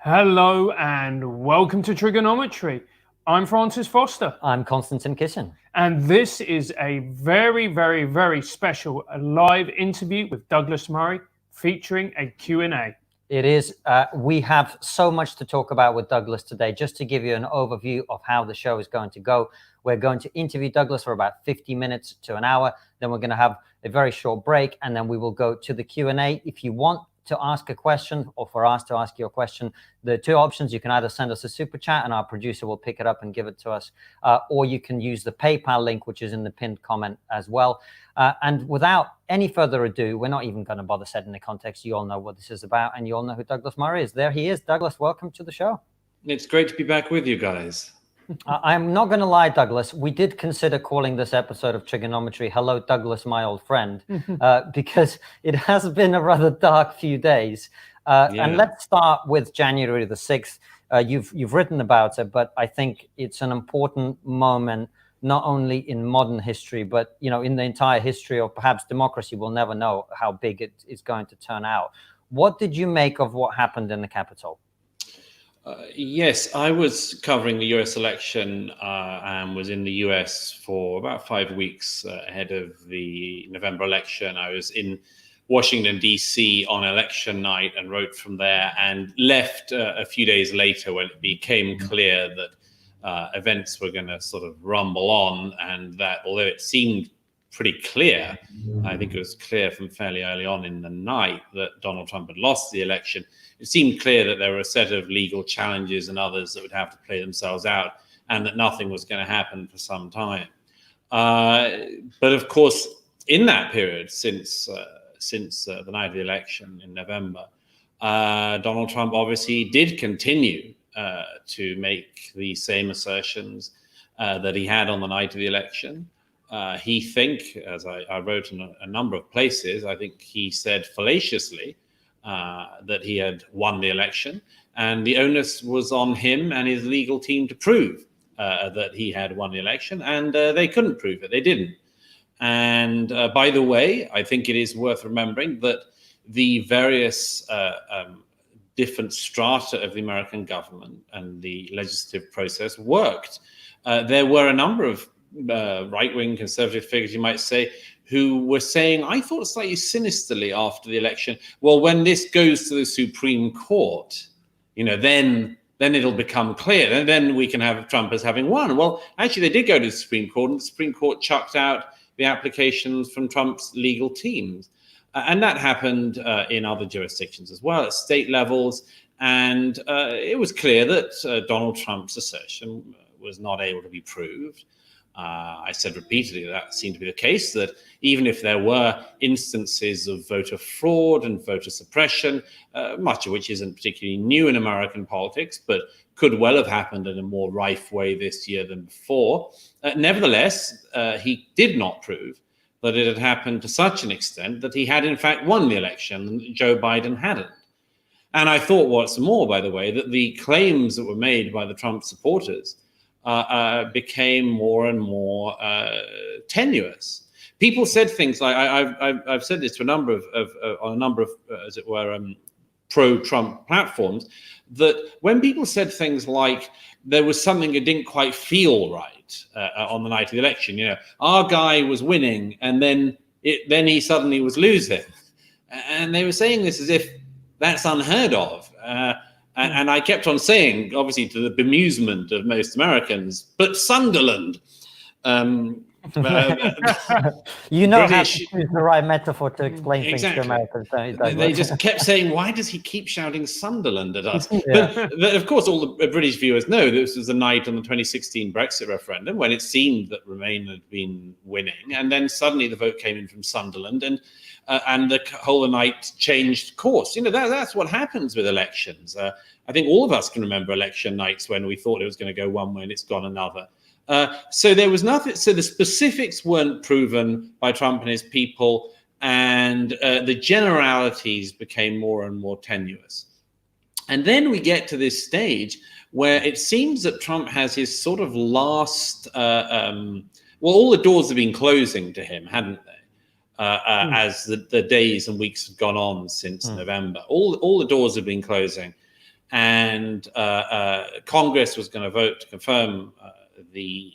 Hello and welcome to TRIGGERnometry. I'm Francis Foster. I'm Konstantin Kisin. And this is a very, very, very special live interview with Douglas Murray featuring a Q&A. It is. We have so much to talk about with Douglas today. Just to give you an overview of how the show is going to go, we're going to interview Douglas for about 50 minutes to an hour. Then we're going to have a very short break, and then we will go to the Q&A. If you want to ask a question or for us to ask you a question, the two options: you can either send us a super chat and our producer will pick it up and give it to us, or you can use the PayPal link, which is in the pinned comment as well. And without any further ado, we're not even going to bother setting the context. You all know what this is about, and you all know who Douglas Murray is. There he is. Douglas, welcome to the show. It's great to be back with you guys. I'm not going to lie, Douglas. We did consider calling this episode of TRIGGERnometry "Hello, Douglas, My Old Friend," because it has been a rather dark few days. And let's start with January the 6th. You've written about it, but I think it's an important moment, not only in modern history, but in the entire history of perhaps democracy. We'll never know how big it is going to turn out. What did you make of what happened in the Capitol? Yes, I was covering the US election and was in the US for about 5 weeks ahead of the November election. I was in Washington, D.C. on election night and wrote from there, and left a few days later when it became clear that events were going to sort of rumble on, and that although it seemed pretty clear, I think it was clear from fairly early on in the night that Donald Trump had lost the election. It seemed clear that there were a set of legal challenges and others that would have to play themselves out, and that nothing was going to happen for some time. But of course, in that period, since the night of the election in November, Donald Trump obviously did continue to make the same assertions that he had on the night of the election. As I wrote in a number of places, I think he said fallaciously that he had won the election, and the onus was on him and his legal team to prove that he had won the election, and they couldn't prove it. They didn't. And by the way, I think it is worth remembering that the various different strata of the American government and the legislative process worked. There were a number of right-wing conservative figures, you might say, who were saying, I thought slightly sinisterly after the election, well, when this goes to the Supreme Court, then it'll become clear, and then we can have Trump as having won. Well, actually, they did go to the Supreme Court, and the Supreme Court chucked out the applications from Trump's legal teams. And that happened in other jurisdictions as well, at state levels. And it was clear that Donald Trump's assertion was not able to be proved. I said repeatedly that seemed to be the case, that even if there were instances of voter fraud and voter suppression, much of which isn't particularly new in American politics, but could well have happened in a more rife way this year than before. Nevertheless, he did not prove that it had happened to such an extent that he had in fact won the election and Joe Biden hadn't. And I thought, what's more, by the way, that the claims that were made by the Trump supporters became more and more tenuous. People said things like, I've said this to a number of as it were, pro-Trump platforms, that when people said things like there was something that didn't quite feel right on the night of the election, our guy was winning and then he suddenly was losing, and they were saying this as if that's unheard of. And I kept on saying, obviously to the bemusement of most Americans, but Sunderland. British, how to choose the right metaphor to explain things to Americans. They just kept saying, why does he keep shouting Sunderland at us? But of course, all the British viewers know this was the night on the 2016 Brexit referendum when it seemed that Remain had been winning. And then suddenly the vote came in from Sunderland, and the whole night changed course. That's what happens with elections. I think all of us can remember election nights when we thought it was going to go one way and it's gone another. So there was nothing. So the specifics weren't proven by Trump and his people, and the generalities became more and more tenuous. And then we get to this stage where it seems that Trump has his sort of last. All the doors have been closing to him, hadn't they? As the days and weeks have gone on since November, all the doors have been closing. and Congress was going to vote to confirm the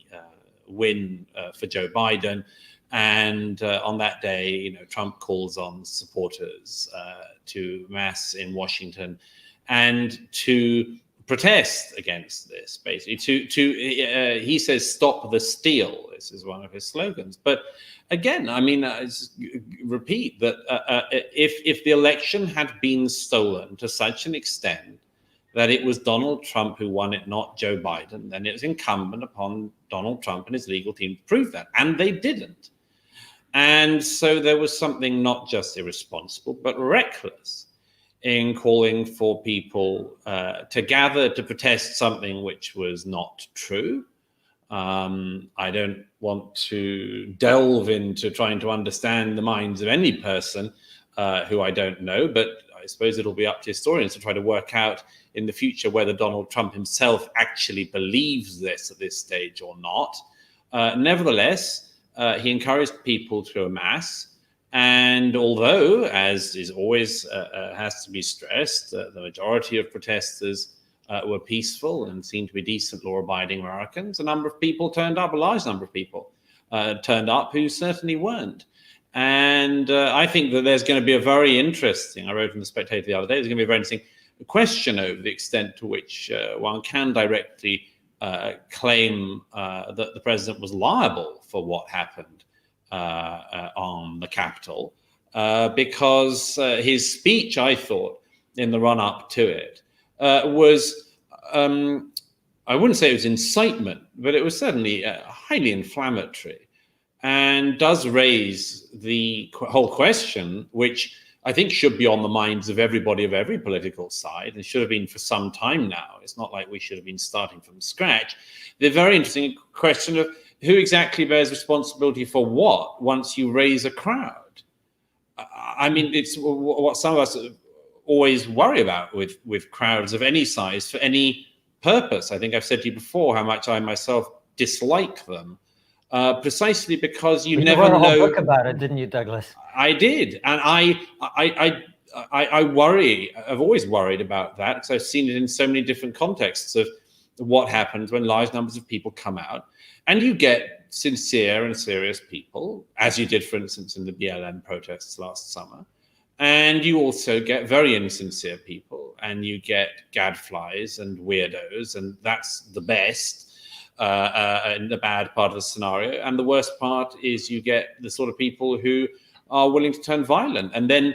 win for Joe Biden. And on that day, Trump calls on supporters to mass in Washington and to protest against this, basically. He says, "Stop the steal." This is one of his slogans. But again, I mean, I repeat that if the election had been stolen to such an extent that it was Donald Trump who won it, not Joe Biden, then it was incumbent upon Donald Trump and his legal team to prove that. And they didn't. And so there was something not just irresponsible, but reckless in calling for people to gather to protest something which was not true. I don't want to delve into trying to understand the minds of any person who I don't know, but I suppose it'll be up to historians to try to work out in the future whether Donald Trump himself actually believes this at this stage or not. Nevertheless, he encouraged people to amass. And although, as is always has to be stressed, the majority of protesters were peaceful and seemed to be decent, law-abiding Americans, a number of people turned up, a large number of people turned up who certainly weren't. And I think that there's going to be a very interesting, I wrote in the Spectator the other day, there's going to be a very interesting question over the extent to which one can directly claim that the president was liable for what happened on the Capitol, because his speech, I thought, in the run-up to it, was, I wouldn't say it was incitement, but it was certainly highly inflammatory, and does raise the whole question, which I think should be on the minds of everybody of every political side, and should have been for some time now. It's not like we should have been starting from scratch. The very interesting question of who exactly bears responsibility for what once you raise a crowd. I mean, it's what some of us always worry about with crowds of any size for any purpose. I think I've said to you before how much I myself dislike them, precisely because you never know. You wrote a whole book about it, didn't you, Douglas? I did, and I worry. I've always worried about that because I've seen it in so many different contexts of what happens when large numbers of people come out, and you get sincere and serious people, as you did, for instance, in the BLM protests last summer, and you also get very insincere people, and you get gadflies and weirdos, and that's the best. In the bad part of the scenario, and the worst part is you get the sort of people who are willing to turn violent, and then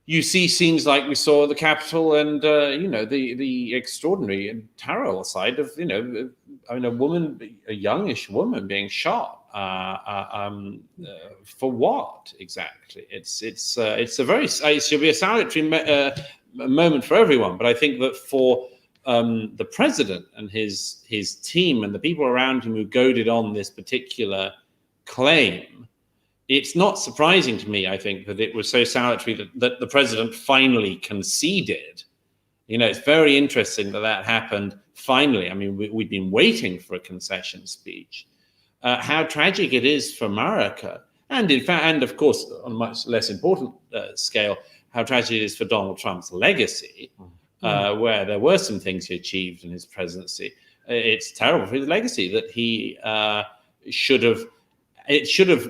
you see scenes like we saw at the Capitol, and the extraordinary and terrible side of a youngish woman being shot for what exactly? It should be a salutary moment for everyone, but I think that for the president and his team and the people around him who goaded on this particular claim, it's not surprising to me, I think, that it was so salutary that the president finally conceded. It's very interesting that happened finally. I mean, we'd been waiting for a concession speech. How tragic it is for America, and in fact, and of course, on a much less important scale, how tragic it is for Donald Trump's legacy. Where there were some things he achieved in his presidency. It's terrible for his legacy that he should have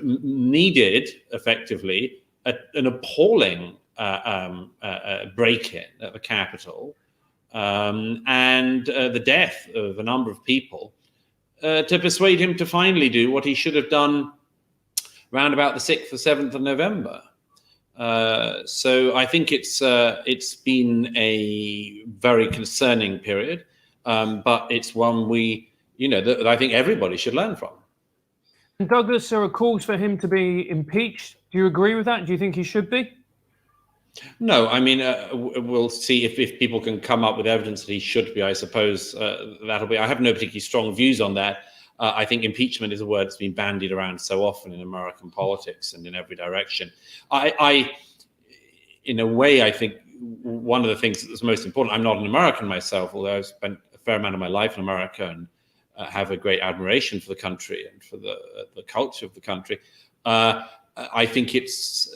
needed effectively an appalling break-in at the Capitol and the death of a number of people to persuade him to finally do what he should have done around about the 6th or 7th of November. So I think it's been a very concerning period, but it's one that I think everybody should learn from. And Douglas, there are calls for him to be impeached. Do you agree with that? Do you think he should be? No, I mean, we'll see if people can come up with evidence that he should be. I suppose that'll be. I have no particularly strong views on that. I think impeachment is a word that's been bandied around so often in American politics and in every direction. In a way, I think one of the things that's most important, I'm not an American myself, although I've spent a fair amount of my life in America and have a great admiration for the country and for the culture of the country. I think it's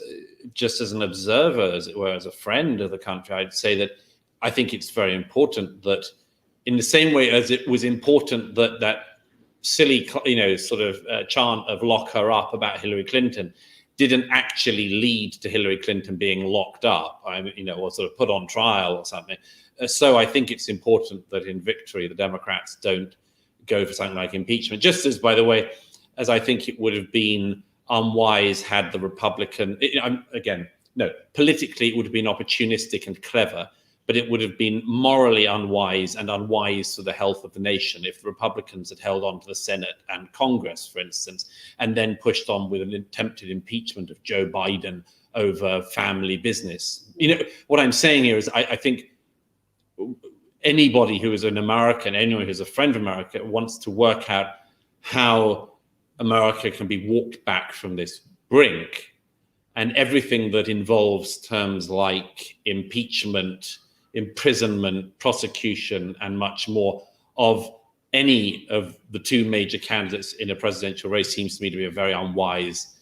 just as an observer, as it were, as a friend of the country, I'd say that I think it's very important that, in the same way as it was important that that silly, sort of chant of lock her up about Hillary Clinton didn't actually lead to Hillary Clinton being locked up, or sort of put on trial or something. So I think it's important that in victory, the Democrats don't go for something like impeachment. Just as, by the way, as I think it would have been unwise had the Republican, politically it would have been opportunistic and clever, but it would have been morally unwise and unwise for the health of the nation if the Republicans had held on to the Senate and Congress, for instance, and then pushed on with an attempted impeachment of Joe Biden over family business. What I'm saying here is I think anybody who is an American, anyone who's a friend of America, wants to work out how America can be walked back from this brink, and everything that involves terms like impeachment, imprisonment, prosecution, and much more of any of the two major candidates in a presidential race seems to me to be a very unwise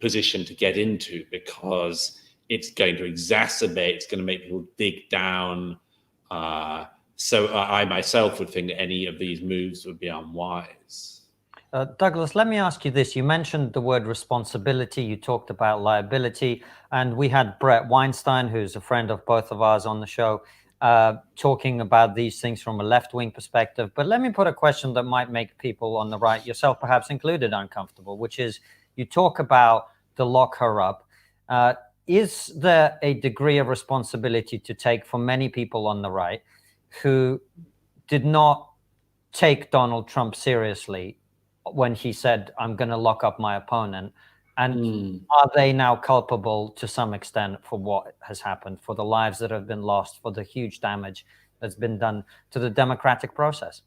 position to get into, because it's going to exacerbate, it's going to make people dig down. So I myself would think that any of these moves would be unwise. Douglas, let me ask you this. You mentioned the word responsibility. You talked about liability. And we had Brett Weinstein, who's a friend of both of ours on the show, talking about these things from a left-wing perspective. But let me put a question that might make people on the right, yourself perhaps included, uncomfortable, which is, you talk about the lock her up. Is there a degree of responsibility to take for many people on the right who did not take Donald Trump seriously when he said, I'm going to lock up my opponent? And are they now culpable to some extent for what has happened, for the lives that have been lost, for the huge damage that's been done to the democratic process?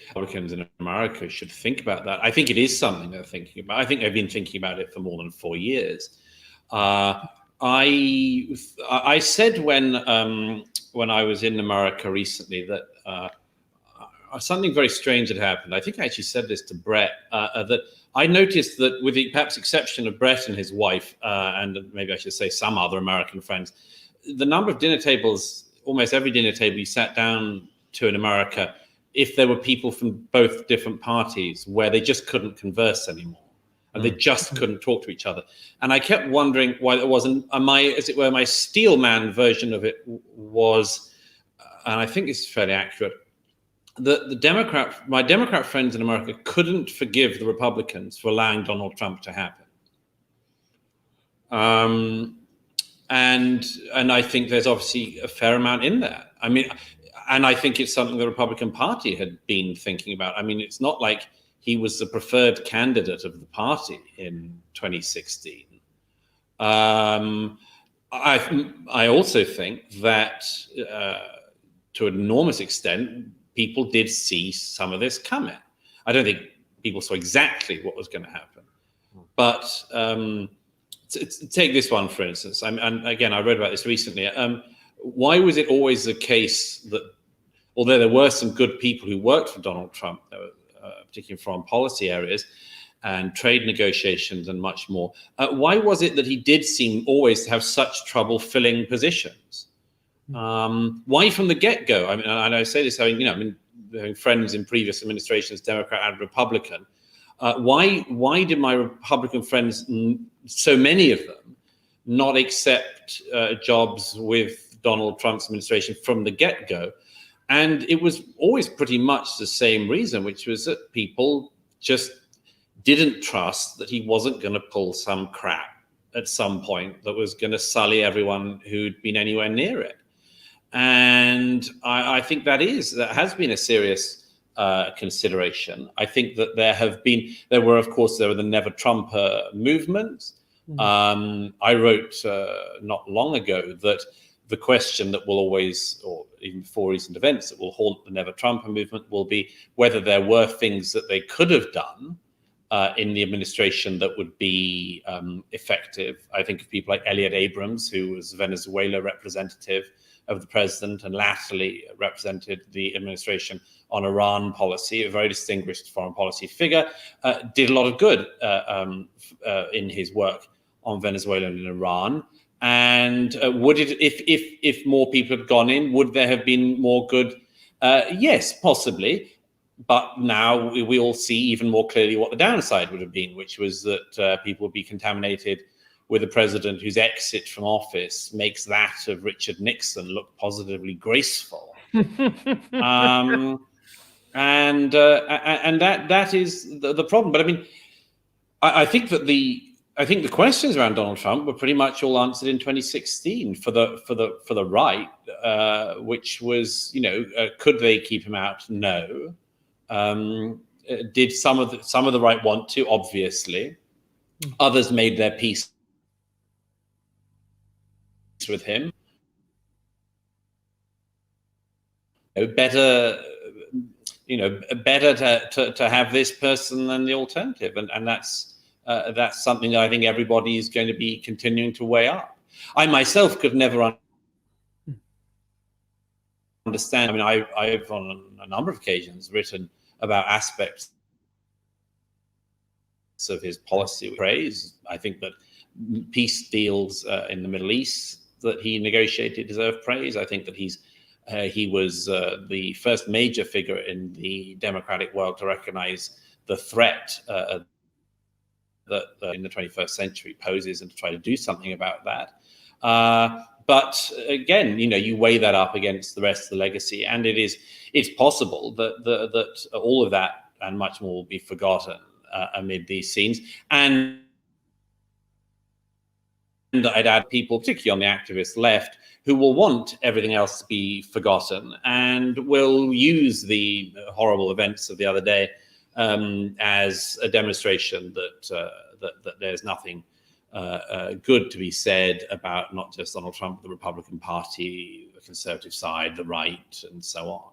Republicans in America should think about that. I think it is something they're thinking about. I think they've been thinking about it for more than 4 years. I said when I was in America recently that something very strange had happened. I think I actually said this to Brett, that I noticed that, with the perhaps exception of Brett and his wife, and maybe I should say some other American friends, the number of dinner tables, almost every dinner table you sat down to in America, if there were people from both different parties, where they just couldn't converse anymore. And they just couldn't talk to each other. And I kept wondering why there wasn't, as it were, my Steelman version of it was, and I think it's fairly accurate, my Democrat friends in America couldn't forgive the Republicans for allowing Donald Trump to happen. And I think there's obviously a fair amount in that. I mean, and I think it's something the Republican Party had been thinking about. I mean, it's not like he was the preferred candidate of the party in 2016. I also think that to an enormous extent, people did see some of this coming. I don't think people saw exactly what was going to happen. But take this one, for instance. And again, I read about this recently. Why was it always the case that, although there were some good people who worked for Donald Trump, particularly in foreign policy areas and trade negotiations and much more, why was it that he did seem always to have such trouble filling positions? Why from the get-go? I mean, and I say this having friends in previous administrations, Democrat and Republican. Why did my Republican friends, so many of them, not accept jobs with Donald Trump's administration from the get-go? And it was always pretty much the same reason, which was that people just didn't trust that he wasn't going to pull some crap at some point that was going to sully everyone who'd been anywhere near it. And I think that has been a serious consideration. I think that there were the Never Trump movement. I wrote not long ago that the question that will always, or even before recent events, that will haunt the Never Trump movement will be whether there were things that they could have done in the administration that would be effective. I think of people like Elliot Abrams, who was Venezuela representative of the president and latterly represented the administration on Iran policy, a very distinguished foreign policy figure, did a lot of good in his work on Venezuela and Iran. And would it, if more people had gone in, would there have been more good? Yes, possibly. But now we all see even more clearly what the downside would have been, which was that people would be contaminated with a president whose exit from office makes that of Richard Nixon look positively graceful. And that is the problem. But I mean, I think that the questions around Donald Trump were pretty much all answered in 2016 for the right, which was, could they keep him out? No. Did some of the right want to? Obviously. Others made their peace with him. Better to have this person than the alternative, and that's something that I think everybody is going to be continuing to weigh up. I myself could never understand. I mean, I've on a number of occasions written about aspects of his policy with praise. I think that peace deals in the Middle East that he negotiated deserve praise. I think that he was the first major figure in the democratic world to recognize the threat that in the 21st century poses and to try to do something about that. But again, you weigh that up against the rest of the legacy, and it's possible that all of that and much more will be forgotten amid these scenes. And I'd add people, particularly on the activist left, who will want everything else to be forgotten and will use the horrible events of the other day as a demonstration that there's nothing good to be said about not just Donald Trump, the Republican Party, the conservative side, the right, and so on.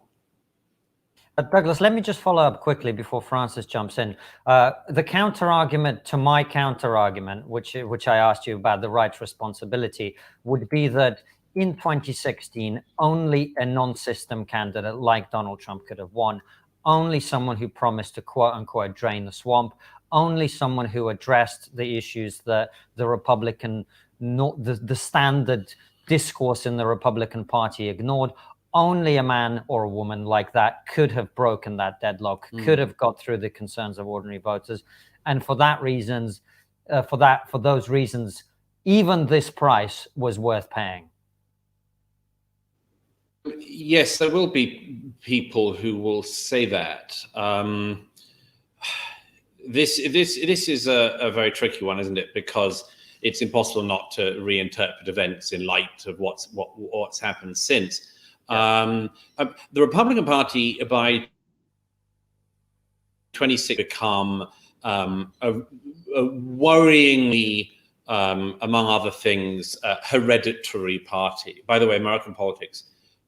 Douglas, let me just follow up quickly before Francis jumps in. The counter-argument to my counter-argument, which I asked you about the right's responsibility, would be that in 2016, only a non-system candidate like Donald Trump could have won. Only someone who promised to quote-unquote drain the swamp. Only someone who addressed the issues that the Republican, the standard discourse in the Republican Party ignored. Only a man or a woman like that could have broken that deadlock, could have got through the concerns of ordinary voters. And for those reasons, even this price was worth paying. Yes, there will be people who will say that. This is a very tricky one, isn't it? Because it's impossible not to reinterpret events in light of what's happened since. The Republican Party by 26 become a worryingly, among other things, hereditary party. By the way, American politics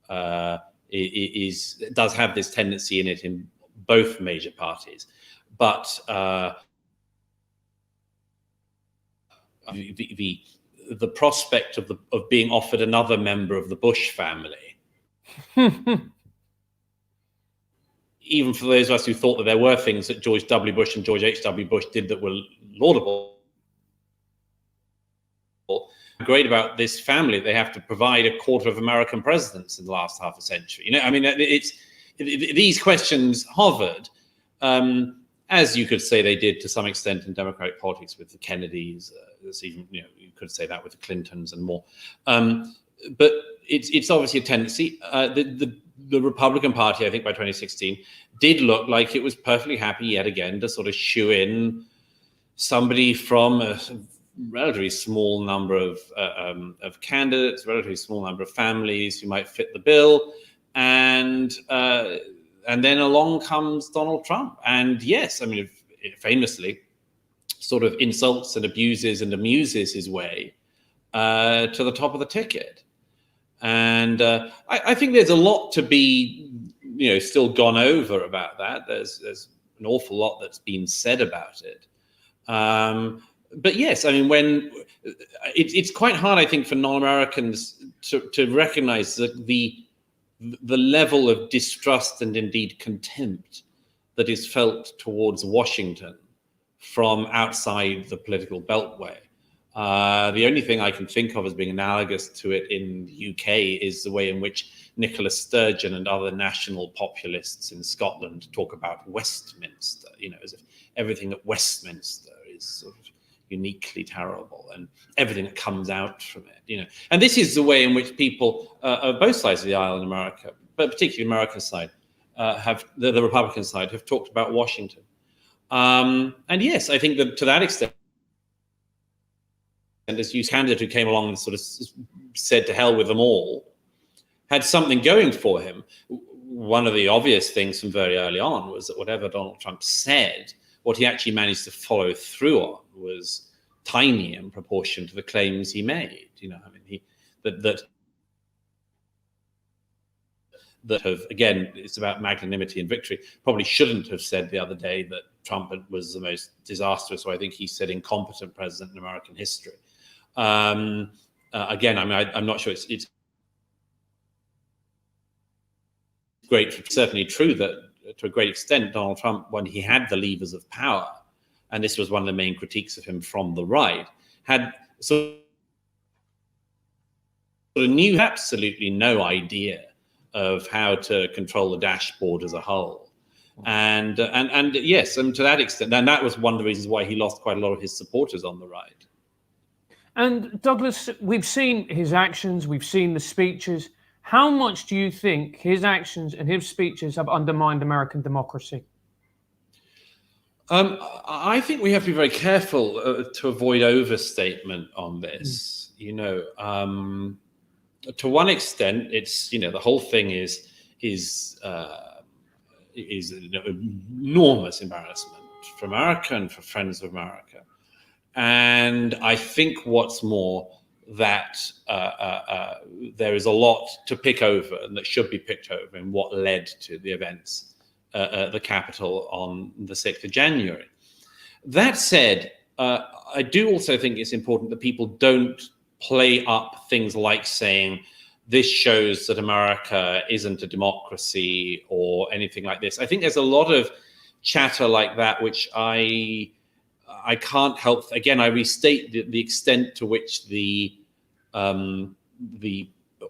does have this tendency in it in both major parties, but the prospect of being offered another member of the Bush family. Even for those of us who thought that there were things that George W. Bush and George H.W. Bush did that were laudable, great about this family, they have to provide a quarter of American presidents in the last half a century. I mean, these questions hovered, as you could say they did to some extent in democratic politics with the Kennedys. Even you could say that with the Clintons and more. But it's obviously a tendency. The Republican Party, I think by 2016, did look like it was perfectly happy yet again to sort of shoo in somebody from a relatively small number of candidates, relatively small number of families who might fit the bill, and then along comes Donald Trump, and yes, I mean, famously, sort of insults and abuses and amuses his way to the top of the ticket, and I think there's a lot to be, still gone over about that. There's an awful lot that's been said about it. But yes, I mean, when it's quite hard, I think, for non-Americans to recognize that the level of distrust and indeed contempt that is felt towards Washington from outside the political beltway The only thing I can think of as being analogous to it in the UK is the way in which Nicola Sturgeon and other national populists in Scotland talk about Westminster, as if everything at Westminster is sort of uniquely terrible and everything that comes out from it, And this is the way in which people of both sides of the aisle in America, but particularly American side, the Republican side, have talked about Washington. And yes, I think that to that extent, and this youth candidate who came along and sort of said to hell with them all, had something going for him. One of the obvious things from very early on was that whatever Donald Trump said, what he actually managed to follow through on was tiny in proportion to the claims he made. That have, again, it's about magnanimity and victory, probably shouldn't have said the other day that Trump was the most disastrous, or I think he said incompetent president in American history. Again, I'm not sure it's great. Certainly true that to a great extent, Donald Trump, when he had the levers of power, and this was one of the main critiques of him from the right, had sort of knew absolutely no idea of how to control the dashboard as a whole. And yes, and to that extent, and that was one of the reasons why he lost quite a lot of his supporters on the right. And Douglas, we've seen his actions, we've seen the speeches. How much do you think his actions and his speeches have undermined American democracy? I think we have to be very careful to avoid overstatement on this. To one extent, it's the whole thing is an enormous embarrassment for America and for friends of America. And I think what's more, that there is a lot to pick over and that should be picked over in what led to the events at the Capitol on the 6th of January. That said, I do also think it's important that people don't play up things like saying this shows that America isn't a democracy or anything like this. I think there's a lot of chatter like that, which I can't help. Again, I restate the extent to which the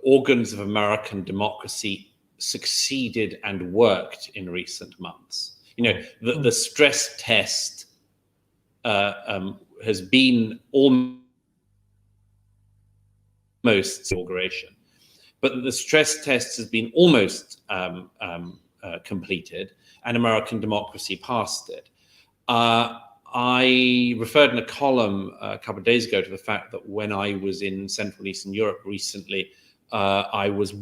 organs of American democracy succeeded and worked in recent months. The stress test has been almost inauguration, but the stress test has been almost completed, and American democracy passed it. I referred in a column a couple of days ago to the fact that when I was in Central and Eastern Europe recently, I was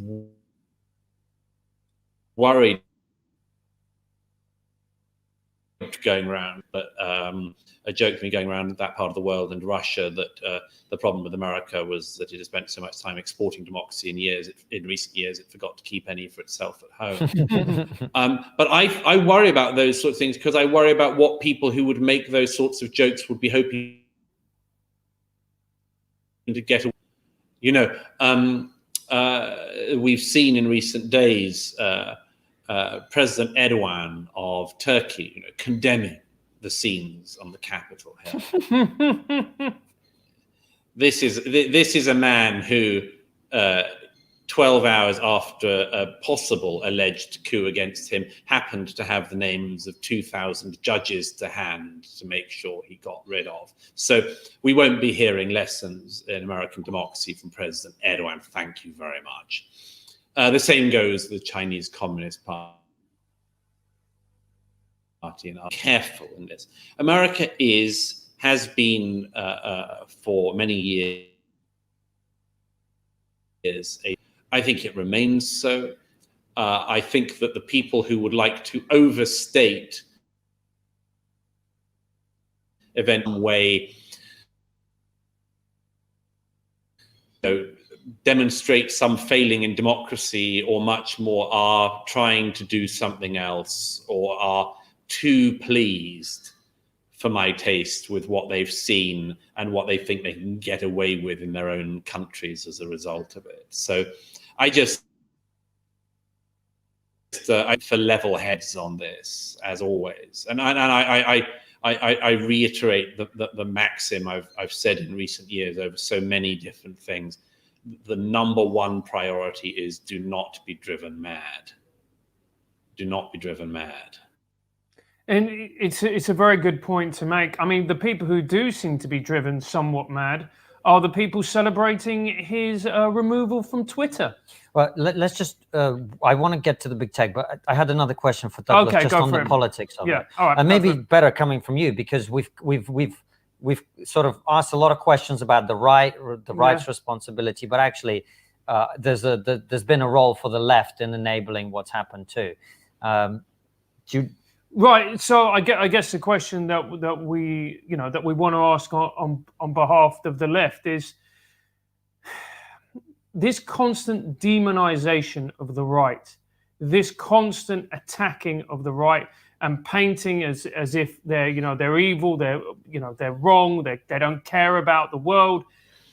worried going around, but a joke to me going around that part of the world and Russia, that the problem with America was that it had spent so much time exporting democracy in recent years it forgot to keep any for itself at home. But I worry about those sorts of things because I worry about what people who would make those sorts of jokes would be hoping to get away. We've seen in recent days President Erdogan of Turkey, condemning the scenes on the Capitol Hill. This is a man who, 12 hours after a possible alleged coup against him, happened to have the names of 2,000 judges to hand to make sure he got rid of. So we won't be hearing lessons in American democracy from President Erdogan. Thank you very much. The same goes with the Chinese Communist Party. And are careful in this. America has been for many years. I think it remains so. I think that the people who would like to overstate event way, demonstrate some failing in democracy or much more, are trying to do something else or are too pleased for my taste with what they've seen and what they think they can get away with in their own countries as a result of it. So I just for level heads on this, as always. And I reiterate the maxim I've said in recent years over so many different things. The number one priority is do not be driven mad. Do not be driven mad. And it's a very good point to make. I mean, the people who do seem to be driven somewhat mad are the people celebrating his removal from Twitter. Well, let's just. I want to get to the big tech, but I had another question for Douglas, Okay, just go on for the it. politics of Yeah, it, all right, and go maybe for it. better coming from you, because we've sort of asked a lot of questions about the right's responsibility, but actually, there's been a role for the left in enabling what's happened too. Right. So I guess the question that we want to ask on behalf of the left is this constant demonization of the right, this constant attacking of the right and painting as if they're evil, they're wrong, they don't care about the world,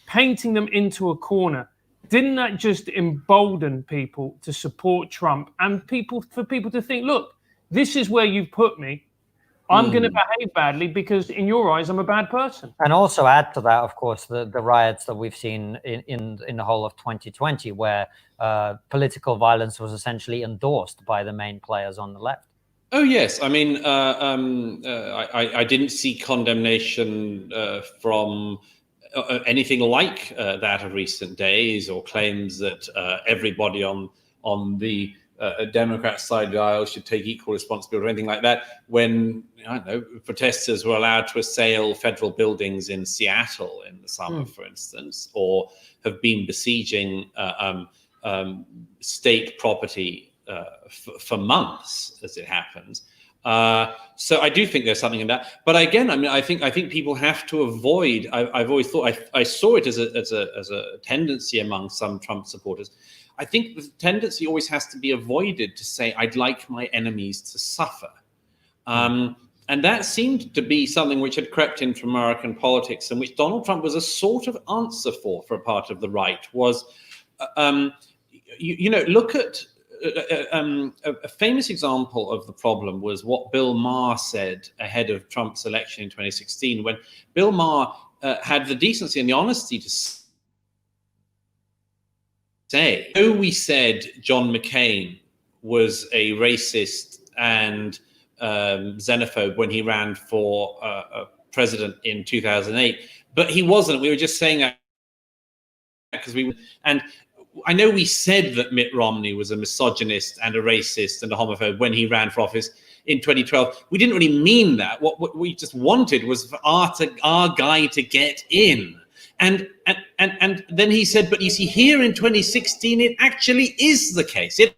painting them into a corner. Didn't that just embolden people to support Trump and for people to think, look, this is where you've put me. I'm going to behave badly because in your eyes, I'm a bad person. And also add to that, of course, the riots that we've seen in the whole of 2020, where political violence was essentially endorsed by the main players on the left. Oh yes, I mean, I didn't see condemnation from anything like that of recent days, or claims that everybody on the Democrat side of the aisle should take equal responsibility or anything like that. When, I don't know, protesters were allowed to assail federal buildings in Seattle in the summer, for instance, or have been besieging state property for months, as it happens. So I do think there's something in that. But again, I mean, I think people have to avoid. I've always thought I saw it as a tendency among some Trump supporters. I think the tendency always has to be avoided to say, I'd like my enemies to suffer. And that seemed to be something which had crept into American politics, and which Donald Trump was a sort of answer for a part of the right, was, look at a famous example of the problem was what Bill Maher said ahead of Trump's election in 2016, when Bill Maher had the decency and the honesty to say, though we said John McCain was a racist and xenophobe when he ran for president in 2008, but he wasn't. We were just saying that because and I know we said that Mitt Romney was a misogynist and a racist and a homophobe when he ran for office in 2012. We didn't really mean that. What we just wanted was for our guy to get in. And then he said, but you see, here in 2016, it actually is the case. It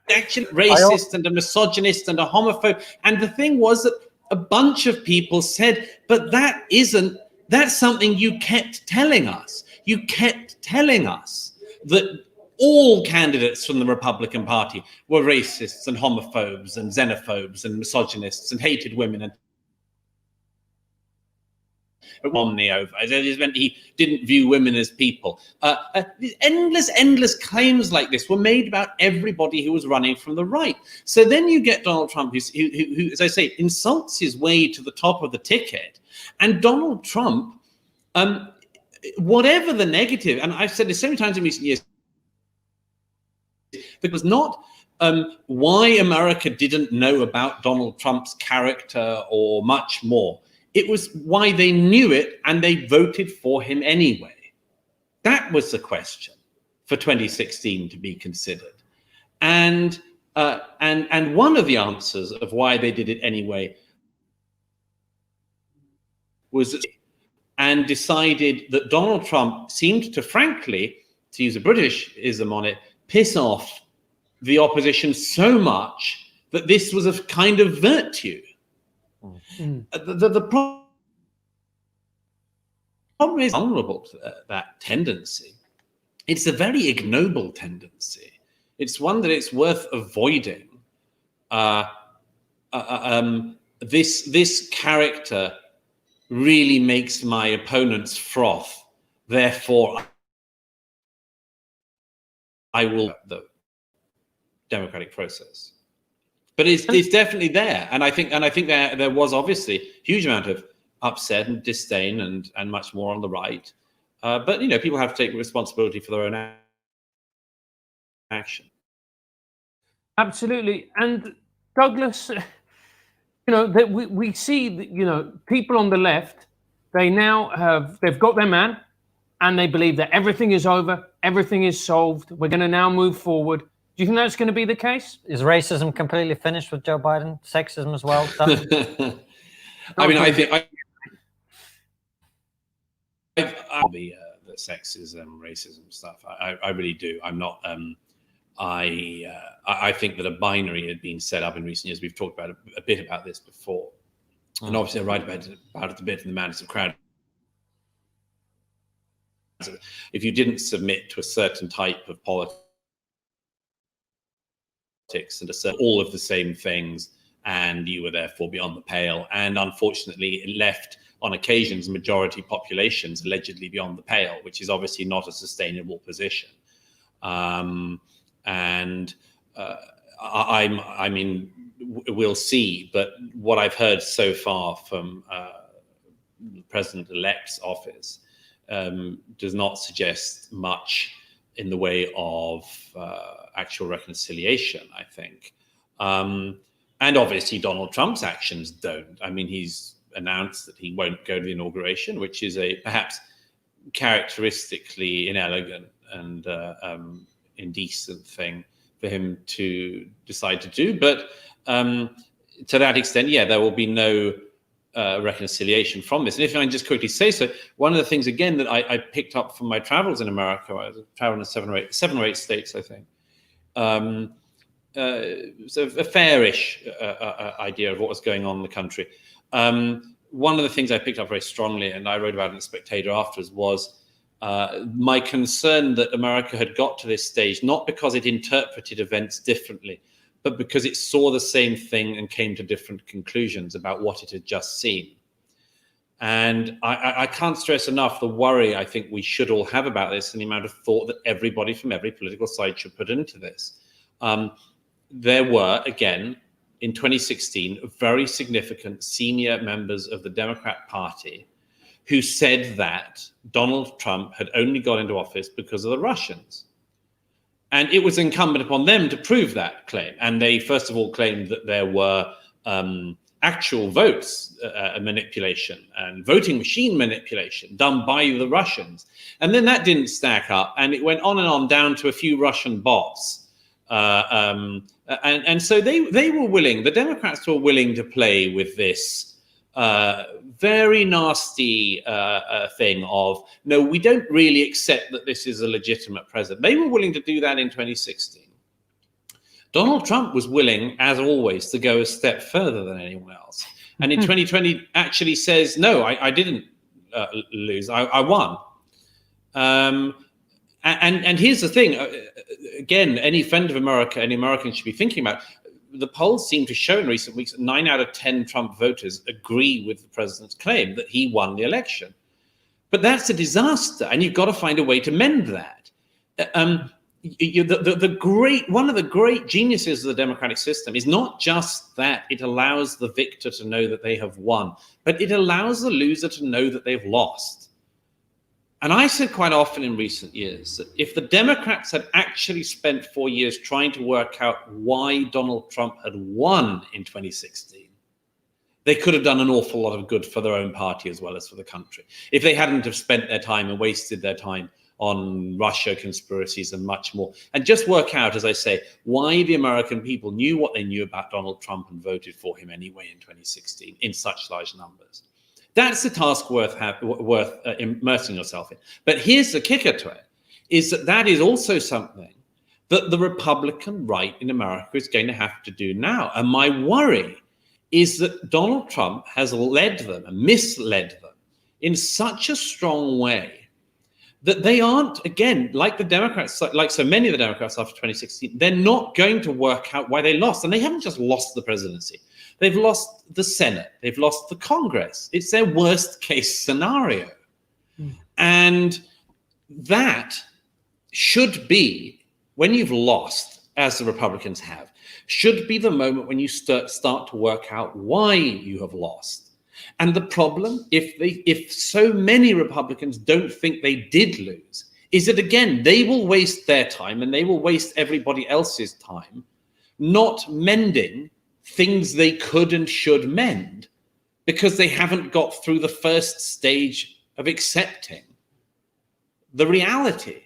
actually racist and a misogynist and a homophobe. And the thing was that a bunch of people said, but that's something you kept telling us. You kept telling us that all candidates from the Republican Party were racists and homophobes and xenophobes and misogynists and hated women and Romney over. It meant he didn't view women as people. Endless claims like this were made about everybody who was running from the right. So then you get Donald Trump, who, as I say, insults his way to the top of the ticket. And Donald Trump, whatever the negative, and I've said this so many times in recent years, it was not why America didn't know about Donald Trump's character or much more. It was why they knew it and they voted for him anyway. That was the question for 2016 to be considered. And one of the answers of why they did it anyway was that, and decided that Donald Trump seemed to, frankly, to use a Britishism on it, piss off the opposition so much that this was a kind of virtue. The problem is vulnerable to that tendency. It's a very ignoble tendency. It's one that it's worth avoiding. This character really makes my opponents froth. Therefore, I will the democratic process. But it's definitely there, and I think there was obviously a huge amount of upset and disdain and much more on the right. But people have to take responsibility for their own action. Absolutely. And Douglas, that we see that, people on the left, they've got their man, and they believe that everything is over, everything is solved. We're going to now move forward. Do you think that's going to be the case? Is racism completely finished with Joe Biden? Sexism as well? I mean, I think the sexism, racism stuff. I really do. I'm not. I think that a binary had been set up in recent years. We've talked about a bit about this before, and obviously I write about it a bit in the Madness of Crowd. If you didn't submit to a certain type of politics and all of the same things, and you were therefore beyond the pale, and unfortunately it left on occasions majority populations allegedly beyond the pale, which is obviously not a sustainable position. I mean, we'll see, but what I've heard so far from the president-elect's office does not suggest much in the way of actual reconciliation, I think. And obviously Donald Trump's actions don't. I mean, he's announced that he won't go to the inauguration, which is a perhaps characteristically inelegant and indecent thing for him to decide to do. But to that extent, yeah, there will be no reconciliation from this. And if I can just quickly say so, one of the things, again, that I picked up from my travels in America, I was traveling to seven or eight states, I think. So a fairish idea of what was going on in the country. One of the things I picked up very strongly, and I wrote about it in the Spectator afterwards, was my concern that America had got to this stage, not because it interpreted events differently, but because it saw the same thing and came to different conclusions about what it had just seen. And I can't stress enough the worry I think we should all have about this and the amount of thought that everybody from every political side should put into this. There were, again, in 2016, very significant senior members of the Democrat Party who said that Donald Trump had only got into office because of the Russians. And it was incumbent upon them to prove that claim. And they, first of all, claimed that there were actual votes manipulation and voting machine manipulation done by the Russians. And then that didn't stack up, and it went on and on down to a few Russian bots. And so they were willing, the Democrats were willing to play with this very nasty thing of, no, we don't really accept that this is a legitimate president. They were willing to do that in 2016. Donald Trump was willing, as always, to go a step further than anyone else. And in 2020 actually says, no, I didn't lose, I won. And here's the thing, again, any friend of America, any American should be thinking about, the polls seem to show in recent weeks that 9 out of 10 Trump voters agree with the president's claim that he won the election. But that's a disaster, and you've got to find a way to mend that. One of the great geniuses of the democratic system is not just that it allows the victor to know that they have won, but it allows the loser to know that they've lost. And I said quite often in recent years that if the Democrats had actually spent 4 years trying to work out why Donald Trump had won in 2016, they could have done an awful lot of good for their own party as well as for the country. If they hadn't have spent their time and wasted their time on Russia conspiracies and much more, and just work out, as I say, why the American people knew what they knew about Donald Trump and voted for him anyway in 2016 in such large numbers. That's the task worth immersing yourself in. But here's the kicker to it, is that is also something that the Republican right in America is going to have to do now. And my worry is that Donald Trump has led them and misled them in such a strong way that they aren't, again, like the Democrats, like so many of the Democrats after 2016, they're not going to work out why they lost. And they haven't just lost the presidency. They've lost the Senate. They've lost the Congress. It's their worst case scenario. And that should be, when you've lost, as the Republicans have, should be the moment when you start to work out why you have lost. And the problem, if so many Republicans don't think they did lose, is that, again, they will waste their time and they will waste everybody else's time not mending things they could and should mend because they haven't got through the first stage of accepting the reality.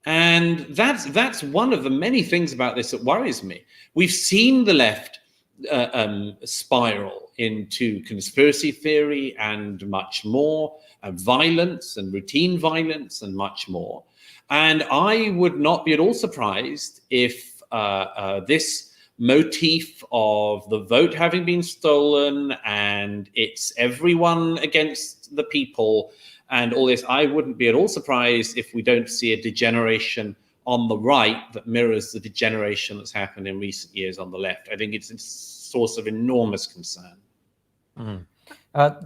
And that's one of the many things about this that worries me. We've seen the left spiral into conspiracy theory and much more, and violence and routine violence and much more. And I would not be at all surprised if this motif of the vote having been stolen and it's everyone against the people and all this, I wouldn't be at all surprised if we don't see a degeneration on the right that mirrors the degeneration that's happened in recent years on the left. I think it's a source of enormous concern. Mm.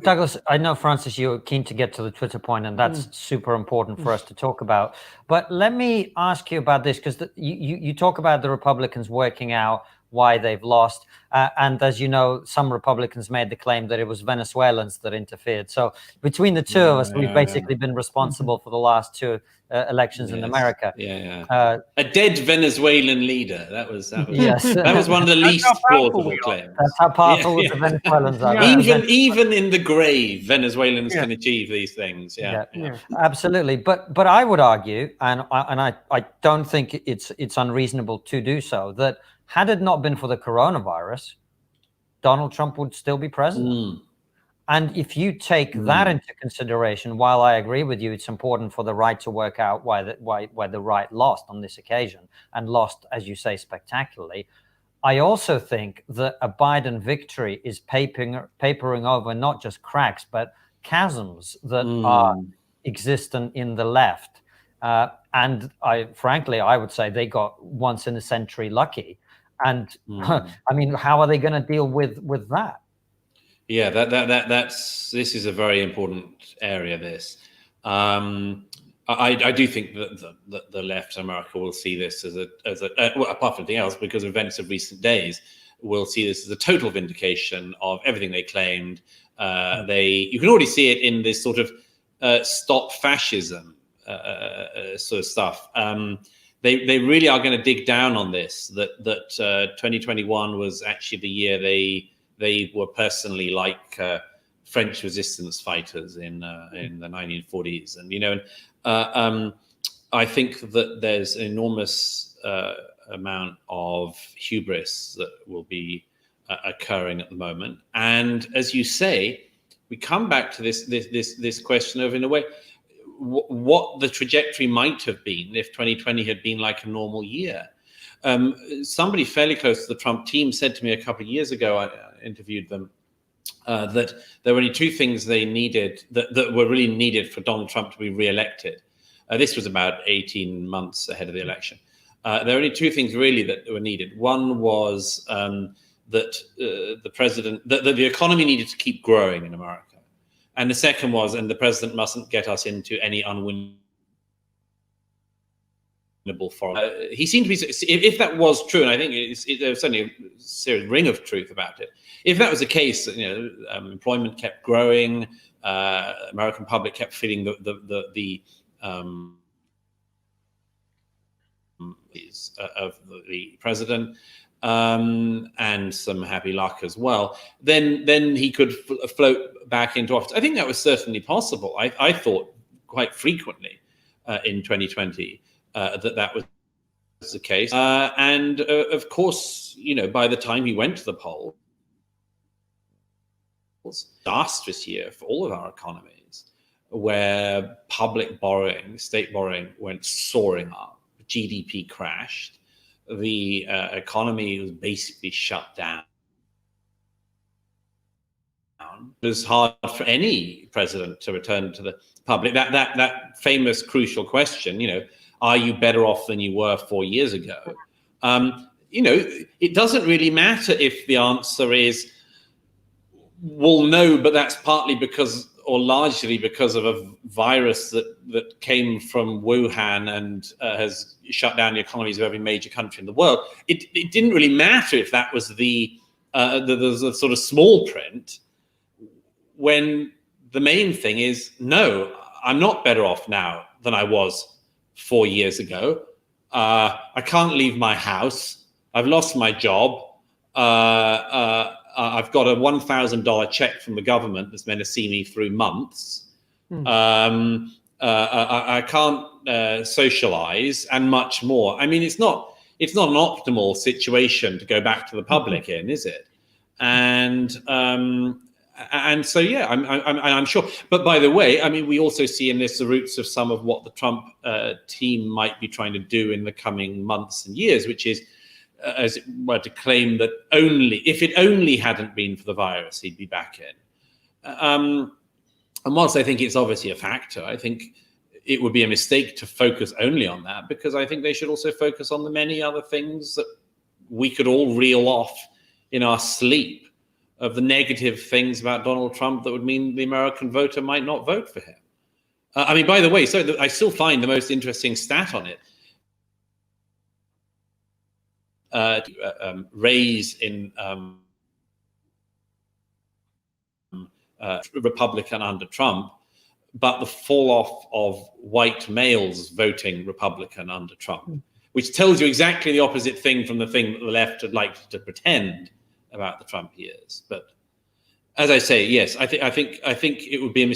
Douglas, I know, Francis, you're keen to get to the Twitter point, and that's super important for us to talk about. But let me ask you about this, because you talk about the Republicans working out why they've lost. And as you know, some Republicans made the claim that it was Venezuelans that interfered. So between the two of us, we've basically been responsible for the last two elections in America. A dead Venezuelan leader. That was yes. That was one of the least plausible claims. That's how powerful the Venezuelans are. Even in the grave, Venezuelans can achieve these things. Absolutely. But I would argue, and I don't think it's unreasonable to do so, that had it not been for the coronavirus, Donald Trump would still be president. And if you take that into consideration, while I agree with you, it's important for the right to work out why the right lost on this occasion, and lost, as you say, spectacularly. I also think that a Biden victory is papering over not just cracks, but chasms that are existent in the left. And frankly, I would say they got once in a century lucky. And I mean, how are they going to deal with that? Yeah, this is a very important area. This, I do think that the left in America will see this as a well, apart from anything else, because of events of recent days, will see this as a total vindication of everything they claimed. You can already see it in this sort of stop fascism sort of stuff. They really are going to dig down on this. That 2021 was actually the year they were personally like French resistance fighters in the 1940s, and I think that there's an enormous amount of hubris that will be occurring at the moment. And as you say, we come back to this question of, in a way, what the trajectory might have been if 2020 had been like a normal year. Somebody fairly close to the Trump team said to me a couple of years ago, I interviewed them, that there were only two things they needed that were really needed for Donald Trump to be re-elected. This was about 18 months ahead of the election. There were only two things really that were needed. One was that the president, that the economy needed to keep growing in America. And the second was, and the president mustn't get us into any unwinnable forum. He seemed to be, if that was true, and I think there's certainly a serious ring of truth about it. If that was the case, employment kept growing, American public kept feeling the of the president, and some happy luck as well, then he could float back into office. I think that was certainly possible. I thought quite frequently in 2020 that was the case. And of course, by the time he went to the polls, disastrous year for all of our economies, where public borrowing, state borrowing went soaring up, GDP crashed, the economy was basically shut down. It was hard for any president to return to the public. That famous crucial question, are you better off than you were 4 years ago? It doesn't really matter if the answer is, well, no, but that's partly because or largely because of a virus that came from Wuhan and has shut down the economies of every major country in the world, it didn't really matter if that was the sort of small print, when the main thing is, no, I'm not better off now than I was 4 years ago. I can't leave my house. I've lost my job. I've got a $1,000 check from the government that's meant to see me through months. I can't socialize, and much more. I mean, it's not an optimal situation to go back to the public in, is it? And so, yeah, I'm sure. But by the way, I mean, we also see in this the roots of some of what the Trump team might be trying to do in the coming months and years, which is, as it were, to claim that if it only hadn't been for the virus, he'd be back in. And whilst I think it's obviously a factor, I think it would be a mistake to focus only on that, because I think they should also focus on the many other things that we could all reel off in our sleep of the negative things about Donald Trump that would mean the American voter might not vote for him. I mean, by the way, I still find the most interesting stat on it, raise in Republican under Trump, but the fall off of white males voting Republican under Trump, which tells you exactly the opposite thing from the thing that the left would like to pretend about the Trump years. But as I say, yes, I think it would be a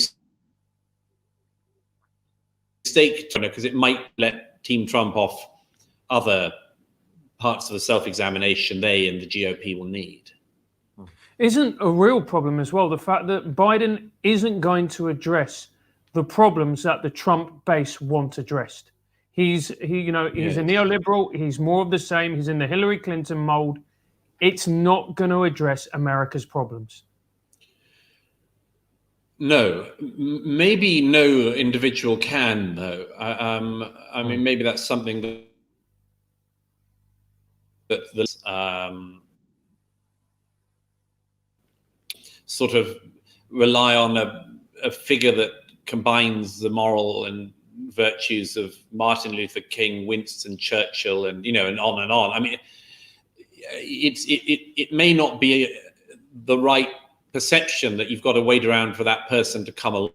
mistake, because it might let Team Trump off other parts of the self-examination they and the GOP will need. Isn't a real problem as well the fact that Biden isn't going to address the problems that the Trump base want addressed? He's a neoliberal. He's more of the same. He's in the Hillary Clinton mold. It's not going to address America's problems. No, maybe no individual can, though. I mean, maybe that's something that sort of rely on a figure that combines the moral and virtues of Martin Luther King, Winston Churchill, and and on and on. I mean, it may not be the right perception that you've got to wait around for that person to come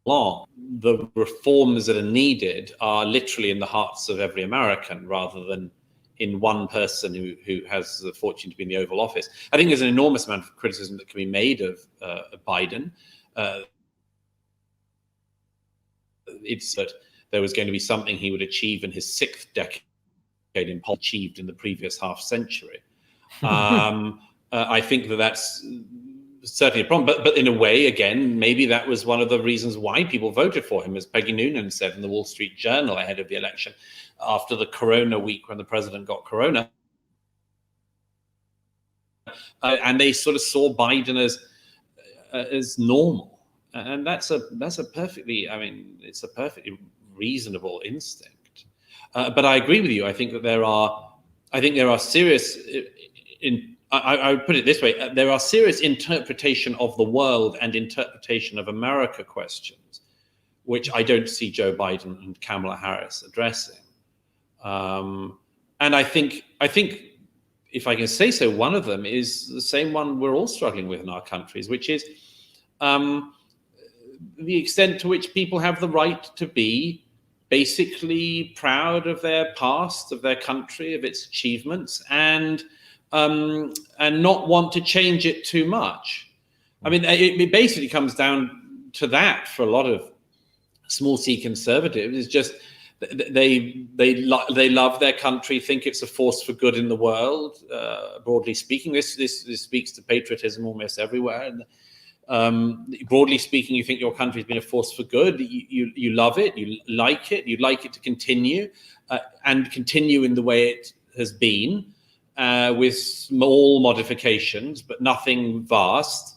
along. The reforms that are needed are literally in the hearts of every American, rather than in one person who has the fortune to be in the Oval Office. I think there's an enormous amount of criticism that can be made of Biden. It's that there was going to be something he would achieve in his 6th decade in politics achieved in the previous half century. I think that's certainly a problem. But in a way, again, maybe that was one of the reasons why people voted for him, as Peggy Noonan said in the Wall Street Journal ahead of the election, after the Corona week when the president got Corona. And they sort of saw Biden as normal. And that's a perfectly, it's a perfectly reasonable instinct. But I agree with you. I think that there are serious, I would put it this way, there are serious interpretation of the world and interpretation of America questions, which I don't see Joe Biden and Kamala Harris addressing. And I think, if I can say so, one of them is the same one we're all struggling with in our countries, which is the extent to which people have the right to be basically proud of their past, of their country, of its achievements, and not want to change it too much. I mean, it basically comes down to that for a lot of small c conservatives. It's just they love their country, think it's a force for good in the world. Broadly speaking, this speaks to patriotism almost everywhere. And broadly speaking, you think your country's been a force for good. You love it. You like it. You'd like it to continue and continue in the way it has been, with small modifications, but nothing vast.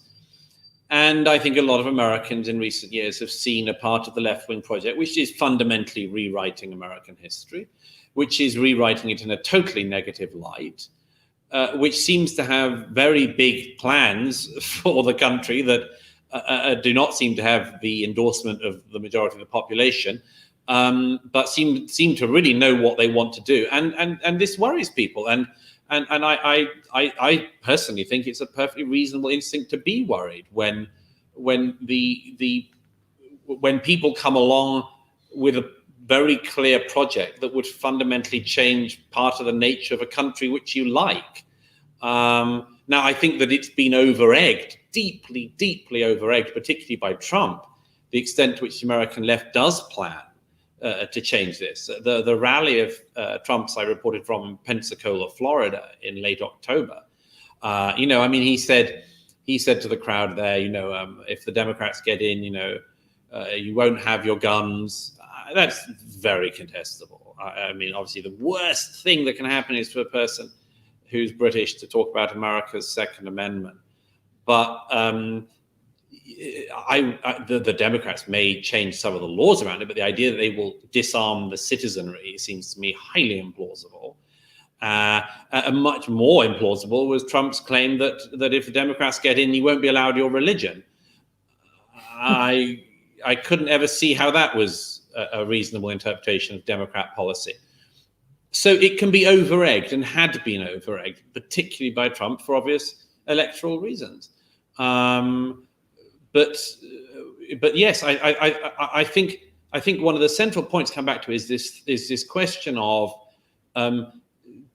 And I think a lot of Americans in recent years have seen a part of the left-wing project, which is fundamentally rewriting American history, which is rewriting it in a totally negative light. which seems to have very big plans for the country that do not seem to have the endorsement of the majority of the population, but seem to really know what they want to do, and this worries people. And I personally think it's a perfectly reasonable instinct to be worried when people come along with a very clear project that would fundamentally change part of the nature of a country which you like. Now, I think that it's been over-egged, deeply, deeply over-egged, particularly by Trump, the extent to which the American left does plan to change this. The rally of Trump's I reported from Pensacola, Florida, in late October. He said to the crowd there, if the Democrats get in, you won't have your guns. That's very contestable. I mean, obviously, the worst thing that can happen is for a person who's British to talk about America's Second Amendment. But the Democrats may change some of the laws around it, but the idea that they will disarm the citizenry seems to me highly implausible. Much more implausible was Trump's claim that if the Democrats get in, you won't be allowed your religion. I couldn't ever see how that was a reasonable interpretation of Democrat policy. So it can be over-egged and had been over-egged, particularly by Trump for obvious electoral reasons. But yes, I think one of the central points to come back to is this question of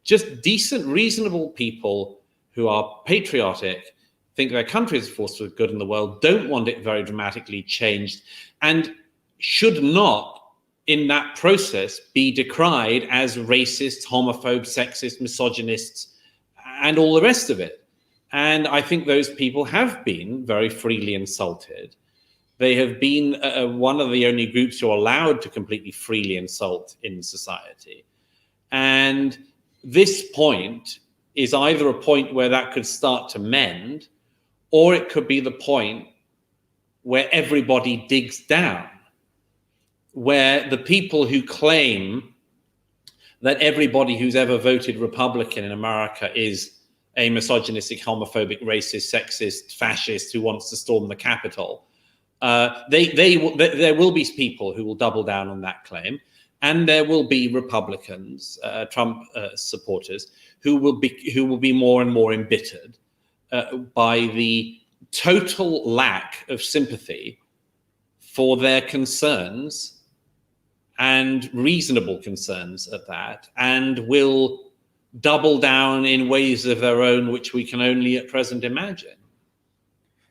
just decent, reasonable people who are patriotic, think their country is a force for good in the world, don't want it very dramatically changed, and should not, in that process, be decried as racists, homophobes, sexist, misogynists, and all the rest of it. And I think those people have been very freely insulted. They have been one of the only groups who are allowed to completely freely insult in society. And this point is either a point where that could start to mend, or it could be the point where everybody digs down, where the people who claim that everybody who's ever voted Republican in America is a misogynistic, homophobic, racist, sexist, fascist who wants to storm the Capitol, there will be people who will double down on that claim, and there will be Republicans, Trump supporters, who will be more and more embittered by the total lack of sympathy for their concerns, and reasonable concerns at that, and will double down in ways of their own which we can only at present imagine.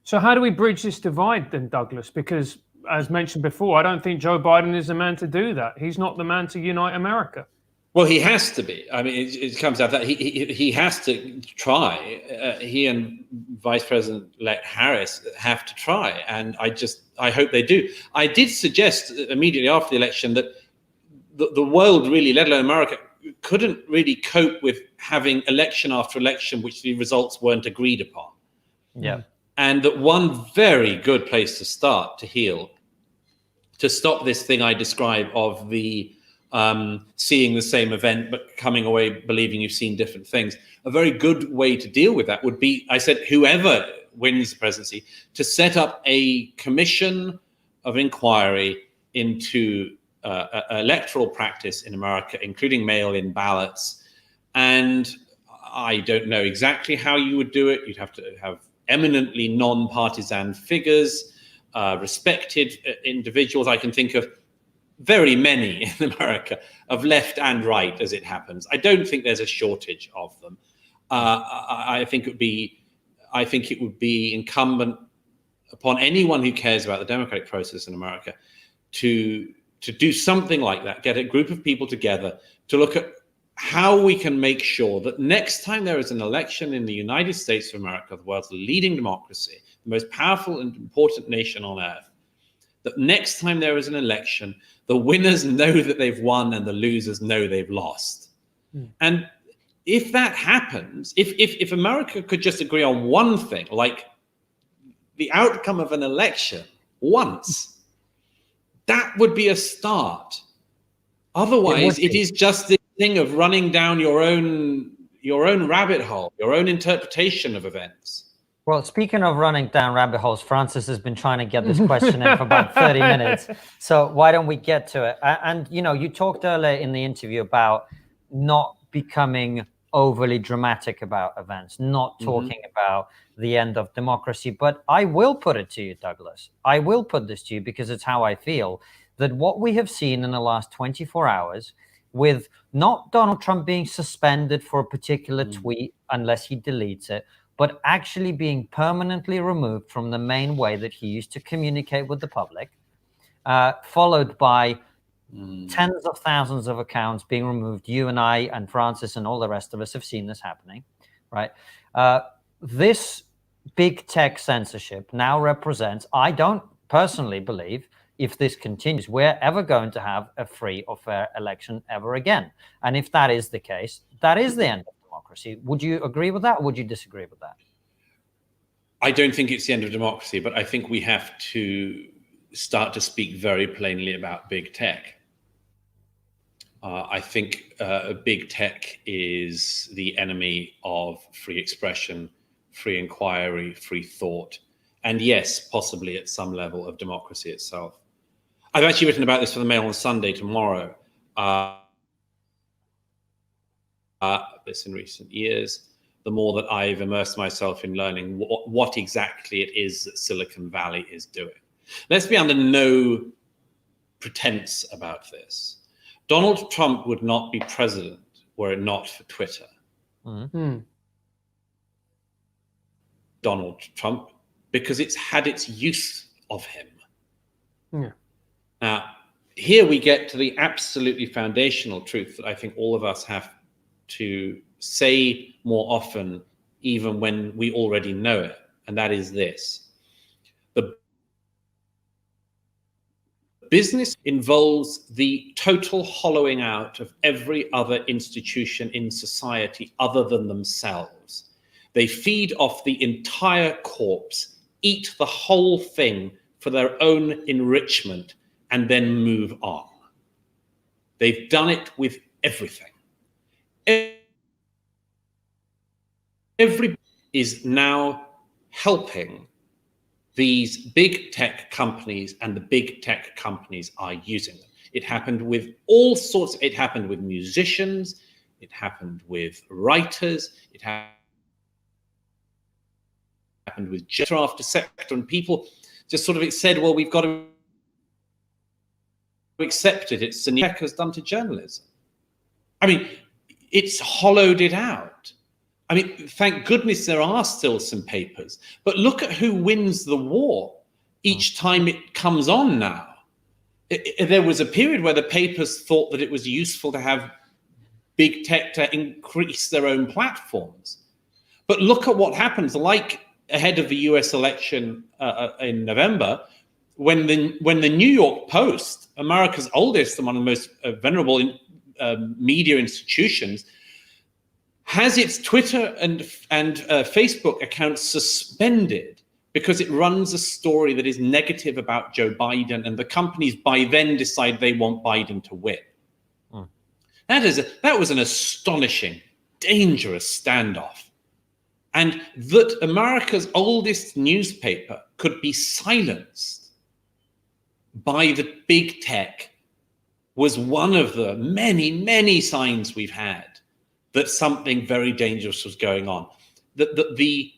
So how do we bridge this divide then, Douglas? Because as mentioned before, I don't think Joe Biden is the man to do that. He's not the man to unite America. Well, he has to be. I mean, it comes out that he has to try. He and Vice President-elect Harris have to try, and I hope they do. I did suggest immediately after the election that the world really, let alone America, couldn't really cope with having election after election which the results weren't agreed upon. Yeah. And that one very good place to start to heal, to stop this thing I describe of the seeing the same event but coming away believing you've seen different things. A very good way to deal with that would be, I said, whoever wins the presidency, to set up a commission of inquiry into electoral practice in America, including mail-in ballots. And I don't know exactly how you would do it. You'd have to have eminently non-partisan figures, respected individuals. I can think of very many in America, of left and right, as it happens. I don't think there's a shortage of them. I think it would be incumbent upon anyone who cares about the democratic process in America to do something like that, get a group of people together to look at how we can make sure that next time there is an election in the United States of America, the world's leading democracy, the most powerful and important nation on earth, that next time there is an election, the winners know that they've won and the losers know they've lost. And if that happens, if America could just agree on one thing, like the outcome of an election once, that would be a start. Otherwise, it is just this thing of running down your own your own rabbit hole, your own interpretation of events. Well, speaking of running down rabbit holes, Francis has been trying to get this question in for about 30 minutes. So why don't we get to it? And, you know, you talked earlier in the interview about not becoming overly dramatic about events, not talking about the end of democracy. But I will put it to you, Douglas. I will put this to you because it's how I feel, that what we have seen in the last 24 hours with not Donald Trump being suspended for a particular tweet unless he deletes it, but actually being permanently removed from the main way that he used to communicate with the public, followed by tens of thousands of accounts being removed. You and I and Francis and all the rest of us have seen this happening, right? This big tech censorship now represents, I don't personally believe, if this continues, we're ever going to have a free or fair election ever again. And if that is the case, that is the end of democracy. Would you agree with that, or would you disagree with that? I don't think it's the end of democracy, but I think we have to start to speak very plainly about big tech. I think big tech is the enemy of free expression, free inquiry, free thought, and yes, possibly at some level of democracy itself. I've actually written about this for the Mail on Sunday tomorrow. This in recent years, the more that I've immersed myself in learning what exactly it is that Silicon Valley is doing. Let's be under no pretense about this. Donald Trump would not be president were it not for Twitter. Donald Trump, because it's had its use of him. Now, here we get to the absolutely foundational truth that I think all of us have to say more often, even when we already know it, and that is this. The business involves the total hollowing out of every other institution in society other than themselves. They feed off the entire corpse, eat the whole thing for their own enrichment, and then move on. They've done it with everything. Everybody is now helping these big tech companies, and the big tech companies are using them. It happened with all sorts. It happened with musicians. It happened with writers. It happened with sector after sector, and people just sort of said, well, we've got to accept it. It's the tech has done to journalism. I mean, it's hollowed it out. I mean, thank goodness there are still some papers, but look at who wins the war each time it comes on now. There was a period where the papers thought that it was useful to have big tech to increase their own platforms. But look at what happens, like ahead of the US election in November, when the New York Post, America's oldest and one of the most venerable media institutions, has its Twitter and Facebook accounts suspended because it runs a story that is negative about Joe Biden, and the companies by then decide they want Biden to win. That was an astonishing, dangerous standoff. And that America's oldest newspaper could be silenced by the big tech was one of the many, many signs we've had that something very dangerous was going on. The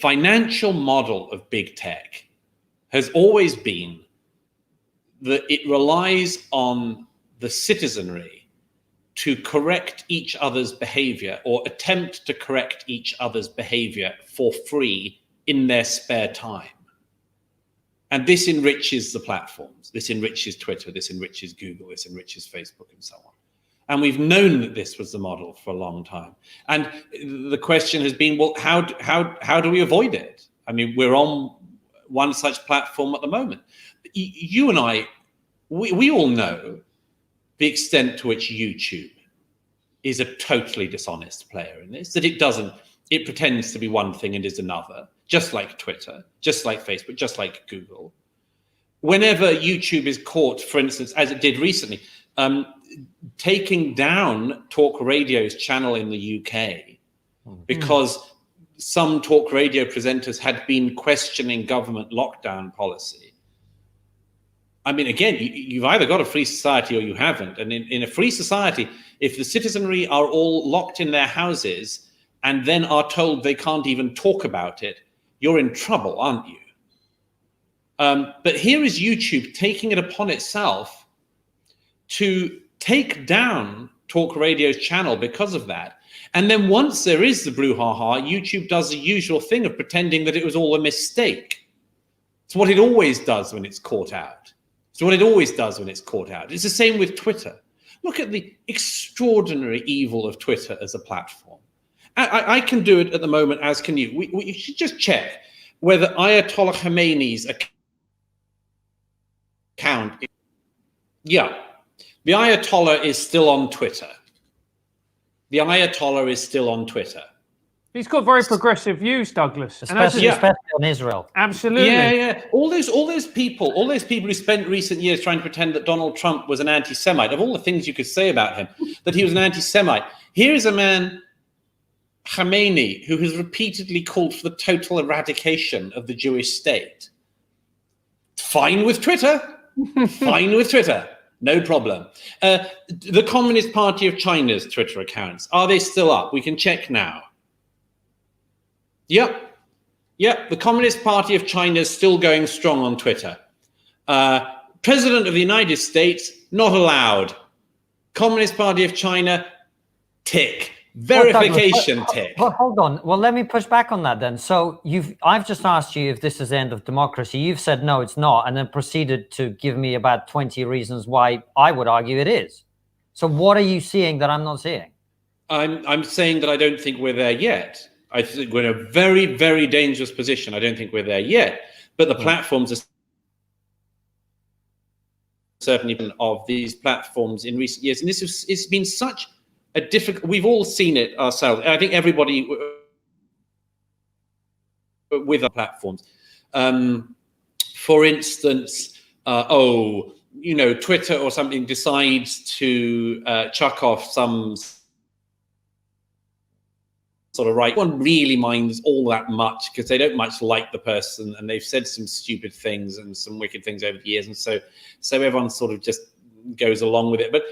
financial model of big tech has always been that it relies on the citizenry to correct each other's behavior, or attempt to correct each other's behavior for free in their spare time. And this enriches the platforms. This enriches Twitter, this enriches Google, this enriches Facebook, and so on. And we've known that this was the model for a long time. And the question has been, well, how do we avoid it? I mean, we're on one such platform at the moment. You and I, we all know the extent to which YouTube is a totally dishonest player in this, that it pretends to be one thing and is another, just like Twitter, just like Facebook, just like Google. Whenever YouTube is caught, for instance, as it did recently, taking down talk radio's channel in the UK because some talk radio presenters had been questioning government lockdown policy. I mean, again, you've either got a free society or you haven't. And in a free society, if the citizenry are all locked in their houses and then are told they can't even talk about it, you're in trouble, aren't you? But here is YouTube taking it upon itself to take down talk radio's channel because of that. And then once there is the brouhaha, YouTube does the usual thing of pretending that it was all a mistake. It's what it always does when it's caught out. It's what it always does when it's caught out. It's the same with Twitter. Look at the extraordinary evil of Twitter as a platform. I can do it at the moment, as can you. We should just check whether Ayatollah Khomeini's account. Yeah, the Ayatollah is still on Twitter. The Ayatollah is still on Twitter. He's got very progressive views, Douglas, especially on Israel. Absolutely. Yeah. All those people who spent recent years trying to pretend that Donald Trump was an anti-Semite. Of all the things you could say about him, that he was an anti-Semite. Here is a man, Khomeini, who has repeatedly called for the total eradication of the Jewish state. Fine with Twitter. Fine with Twitter. No problem. The Communist Party of China's Twitter accounts, are they still up? We can check now. Yep. The Communist Party of China is still going strong on Twitter. President of the United States, not allowed. Communist Party of China, tick. Verification tick. Well, hold on. Well, let me push back on that then. So I've just asked you if this is the end of democracy. You've said no, it's not, and then proceeded to give me about 20 reasons why I would argue it is. So what are you seeing that I'm not seeing? I'm saying that I don't think we're there yet. I think we're in a very, very dangerous position. I don't think we're there yet. But the platforms are certainly of these platforms in recent years. And it's been such a difficult, we've all seen it ourselves. I think everybody with our platforms. For instance, Twitter or something decides to chuck off some sort of right. No one really minds all that much because they don't much like the person and they've said some stupid things and some wicked things over the years. And so everyone sort of just goes along with it. But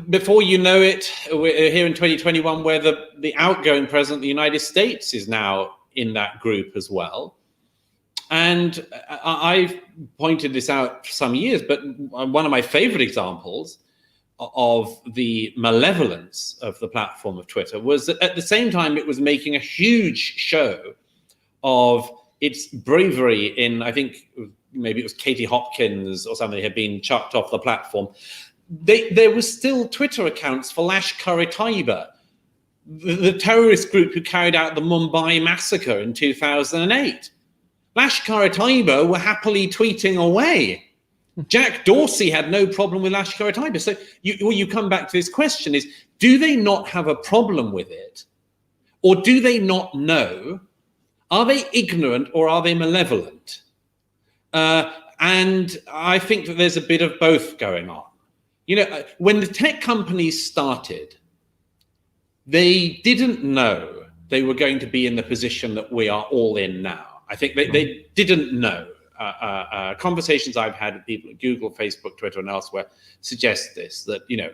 before you know it, we're here in 2021 where the outgoing president of the United States is now in that group as well. And I've pointed this out for some years, but one of my favorite examples of the malevolence of the platform of Twitter was that at the same time it was making a huge show of its bravery in, I think maybe it was Katie Hopkins or somebody had been chucked off the platform. There was still Twitter accounts for Lashkar-e-Taiba, the terrorist group who carried out the Mumbai massacre in 2008. Lashkar-e-Taiba were happily tweeting away. Jack Dorsey had no problem with Lashkar-e-Taiba. So you come back to this question is, do they not have a problem with it? Or do they not know? Are they ignorant or are they malevolent? And I think that there's a bit of both going on. You know, when the tech companies started, they didn't know they were going to be in the position that we are all in now. I think they didn't know. Conversations I've had with people at Google, Facebook, Twitter, and elsewhere suggest this, that, you know,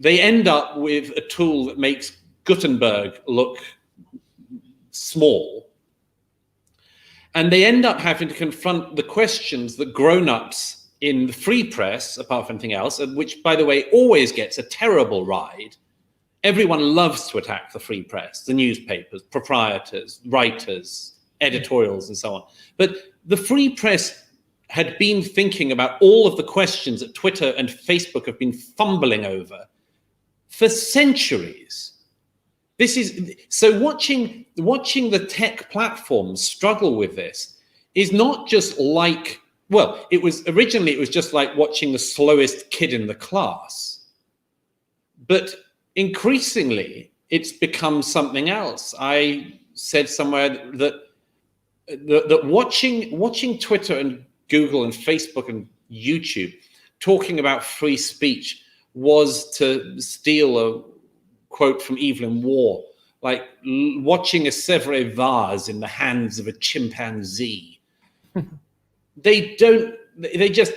they end up with a tool that makes Gutenberg look small. And they end up having to confront the questions that grown-ups in the free press, apart from anything else, which, by the way, always gets a terrible ride. Everyone loves to attack the free press, the newspapers, proprietors, writers, editorials, and so on. But the free press had been thinking about all of the questions that Twitter and Facebook have been fumbling over for centuries. This is so watching the tech platforms struggle with this is not just like, well, it was just like watching the slowest kid in the class. But increasingly, it's become something else. I said somewhere that watching Twitter and Google and Facebook and YouTube talking about free speech was to steal a quote from Evelyn Waugh, like watching a Sèvres vase in the hands of a chimpanzee. They just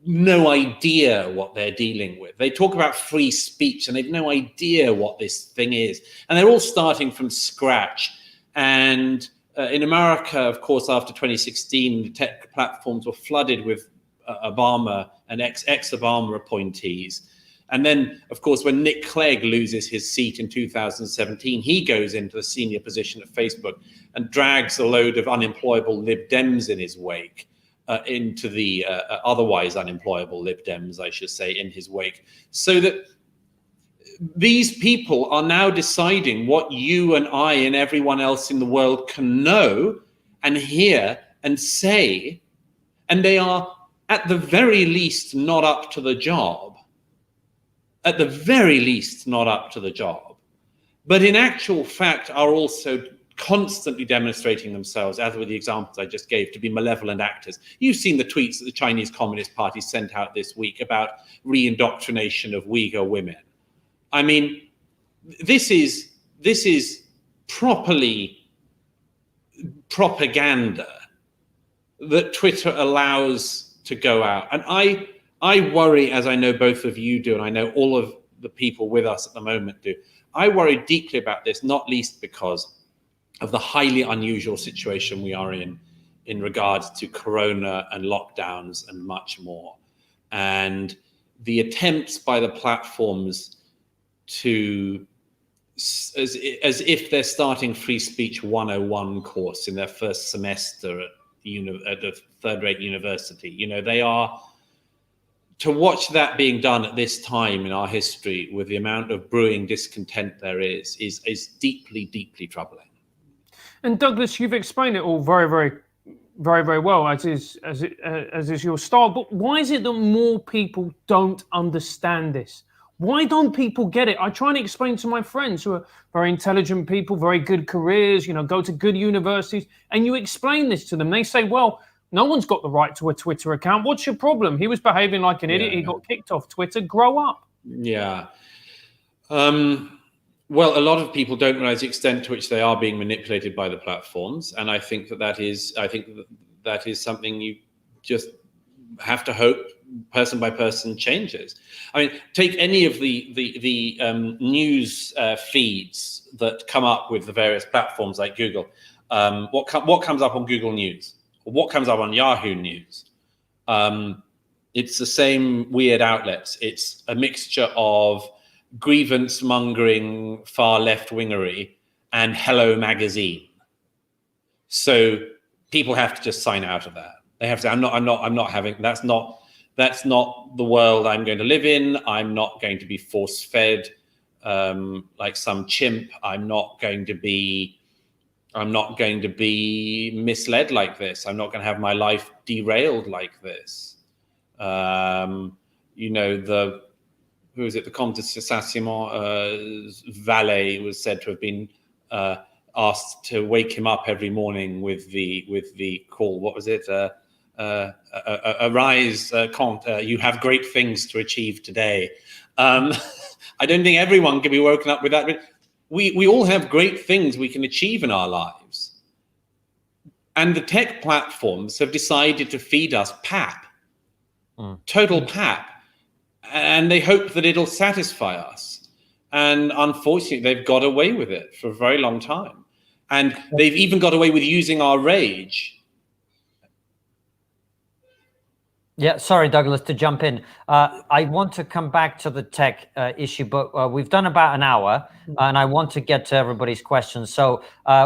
no idea what they're dealing with. They talk about free speech and they've no idea what this thing is. And they're all starting from scratch. And in America, of course, after 2016, the tech platforms were flooded with Obama and ex-Obama appointees. And then, of course, when Nick Clegg loses his seat in 2017, he goes into the senior position at Facebook and drags a load of unemployable Lib Dems in his wake, into the otherwise unemployable Lib Dems, I should say, in his wake. So that these people are now deciding what you and I and everyone else in the world can know and hear and say, and they are, at the very least, not up to the job. At the very least, not up to the job, but in actual fact are also constantly demonstrating themselves, as with the examples I just gave, to be malevolent actors. You've seen the tweets that the Chinese Communist Party sent out this week about re-indoctrination of Uyghur women. I mean, this is properly propaganda that Twitter allows to go out. And I worry, as I know both of you do, and I know all of the people with us at the moment do, I worry deeply about this, not least because of the highly unusual situation we are in regards to corona and lockdowns and much more. And the attempts by the platforms to, as if they're starting Free Speech 101 course in their first semester at a third-rate university. You know, they are, to watch that being done at this time in our history with the amount of brewing discontent there is deeply, deeply troubling. And Douglas, you've explained it all very, very well, as is your style. But why is it that more people don't understand this? Why don't people get it? I try and explain to my friends who are very intelligent people, very good careers, you know, go to good universities, and you explain this to them. They say, well, no one's got the right to a Twitter account. What's your problem? He was behaving like an idiot. He got kicked off Twitter. Grow up. Yeah. Well, a lot of people don't realize the extent to which they are being manipulated by the platforms. And I think that is something you just have to hope person by person changes. I mean, take any of the news feeds that come up with the various platforms like Google. What comes up on Google News? What comes up on Yahoo News? It's the same weird outlets. It's a mixture of grievance mongering, far left wingery, and Hello Magazine. So people have to just sign out of that. They have to say, I'm not having, that's not the world I'm going to live in. I'm not going to be force fed like some chimp. I'm not going to be misled like this. I'm not going to have my life derailed like this. You know, who is it? The Comte de Saint-Simon valet was said to have been asked to wake him up every morning with the call. What was it? Arise, Comte. You have great things to achieve today. I don't think everyone can be woken up with that. But we all have great things we can achieve in our lives. And the tech platforms have decided to feed us pap, total pap. And they hope that it'll satisfy us. And unfortunately, they've got away with it for a very long time. And they've even got away with using our rage. Yeah, sorry, Douglas, to jump in. I want to come back to the tech issue, but we've done about an hour, and I want to get to everybody's questions. So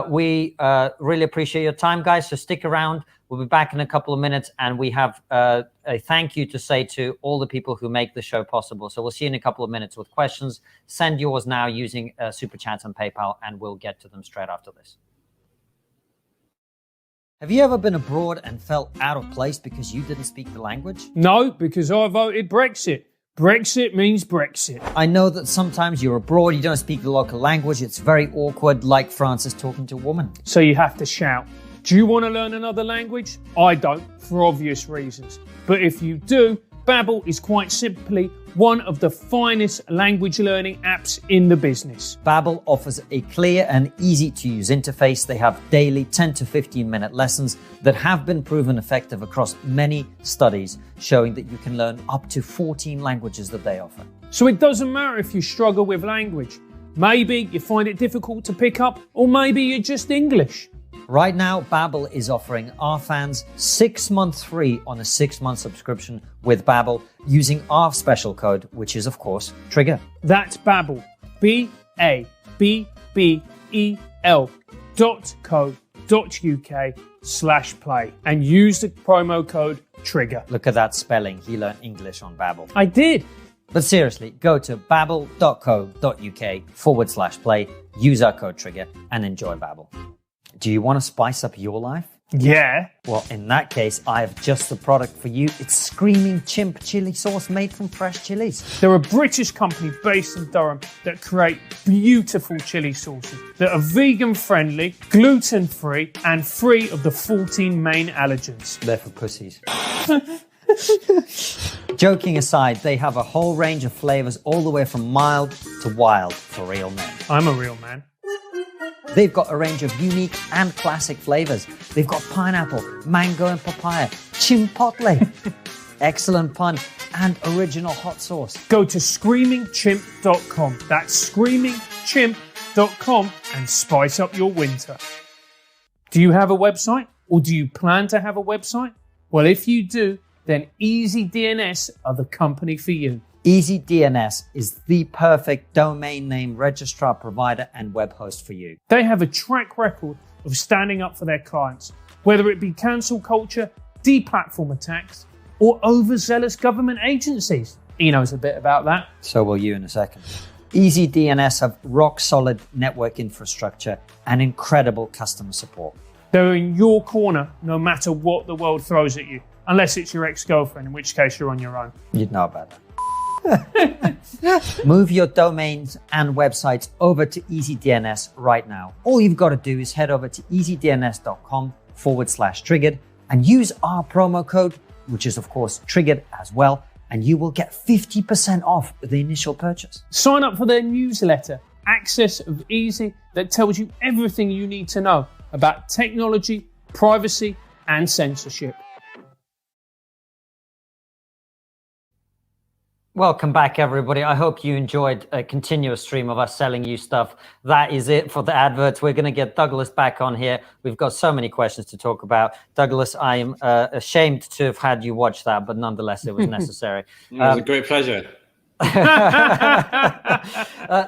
we really appreciate your time, guys. So stick around. We'll be back in a couple of minutes, and we have a thank you to say to all the people who make the show possible. So we'll see you in a couple of minutes with questions. Send yours now using Super Chats and PayPal, and we'll get to them straight after this. Have you ever been abroad and felt out of place because you didn't speak the language? No, because I voted Brexit. Brexit means Brexit. I know that sometimes you're abroad, you don't speak the local language, it's very awkward, like Francis talking to a woman. So you have to shout. Do you want to learn another language? I don't, for obvious reasons. But if you do, Babbel is quite simply one of the finest language learning apps in the business. Babbel offers a clear and easy to use interface. They have daily 10 to 15 minute lessons that have been proven effective across many studies, showing that you can learn up to 14 languages that they offer. So it doesn't matter if you struggle with language. Maybe you find it difficult to pick up, or maybe you're just English. Right now, Babbel is offering our fans 6 months free on a 6-month subscription with Babbel using our special code, which is, of course, TRIGGER. That's Babbel, babbel.co.uk/play, and use the promo code TRIGGER. Look at that spelling. He learned English on Babbel. I did. But seriously, go to babbel.co.uk/play, use our code TRIGGER, and enjoy Babbel. Do you want to spice up your life? Yeah. Well, in that case, I have just the product for you. It's Screaming Chimp chili sauce made from fresh chilies. They're a British company based in Durham that create beautiful chili sauces that are vegan-friendly, gluten-free, and free of the 14 main allergens. They're for pussies. Joking aside, they have a whole range of flavors all the way from mild to wild for real men. I'm a real man. They've got a range of unique and classic flavors. They've got pineapple, mango and papaya, chipotle, excellent pun, and original hot sauce. Go to screamingchimp.com. That's screamingchimp.com and spice up your winter. Do you have a website, or do you plan to have a website? Well, if you do, then EasyDNS are the company for you. EasyDNS is the perfect domain name registrar, provider, and web host for you. They have a track record of standing up for their clients, whether it be cancel culture, deplatform attacks, or overzealous government agencies. He knows a bit about that. So will you in a second. EasyDNS have rock-solid network infrastructure and incredible customer support. They're in your corner no matter what the world throws at you, unless it's your ex-girlfriend, in which case you're on your own. You'd know about that. Move your domains and websites over to EasyDNS right now. All you've got to do is head over to easydns.com/triggered and use our promo code, which is of course triggered as well, and you will get 50% off the initial purchase. Sign up for their newsletter, Access of Easy, that tells you everything you need to know about technology, privacy, and censorship. Welcome back, everybody. I hope you enjoyed a continuous stream of us selling you stuff. That is it for the adverts. We're going to get Douglas back on here. We've got so many questions to talk about. Douglas, I am ashamed to have had you watch that, but nonetheless, it was necessary. It was a great pleasure.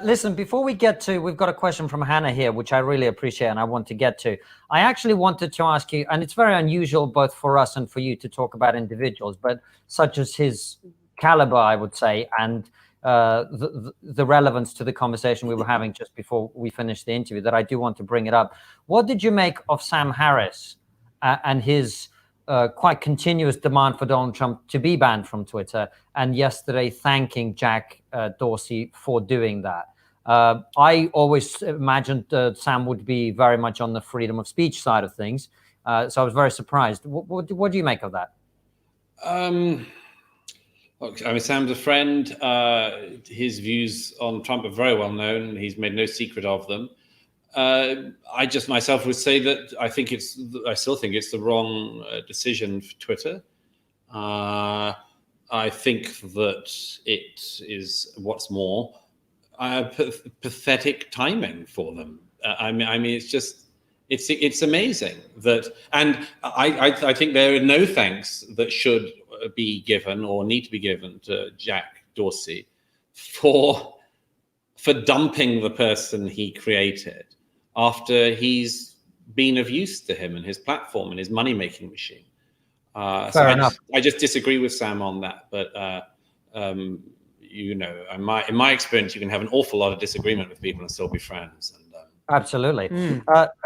Listen, before we get to, we've got a question from Hannah here, which I really appreciate and I want to get to. I actually wanted to ask you, and it's very unusual both for us and for you to talk about individuals, but such as his caliber, I would say, and the relevance to the conversation we were having just before we finished the interview, that I do want to bring it up. What did you make of Sam Harris and his quite continuous demand for Donald Trump to be banned from Twitter, and yesterday thanking Jack Dorsey for doing that? I always imagined Sam would be very much on the freedom of speech side of things, so I was very surprised. What do you make of that? I mean, Sam's a friend. His views on Trump are very well known. He's made no secret of them. I just myself would say that I still think it's the wrong decision for Twitter. I think that it is, what's more, pathetic timing for them. I mean, it's amazing that, and I think there are no thanks that should be given or need to be given to Jack Dorsey for dumping the person he created after he's been of use to him and his platform and his money-making machine. Fair enough. I just disagree with Sam on that, but you know, in my experience, you can have an awful lot of disagreement with people and still be friends. And absolutely.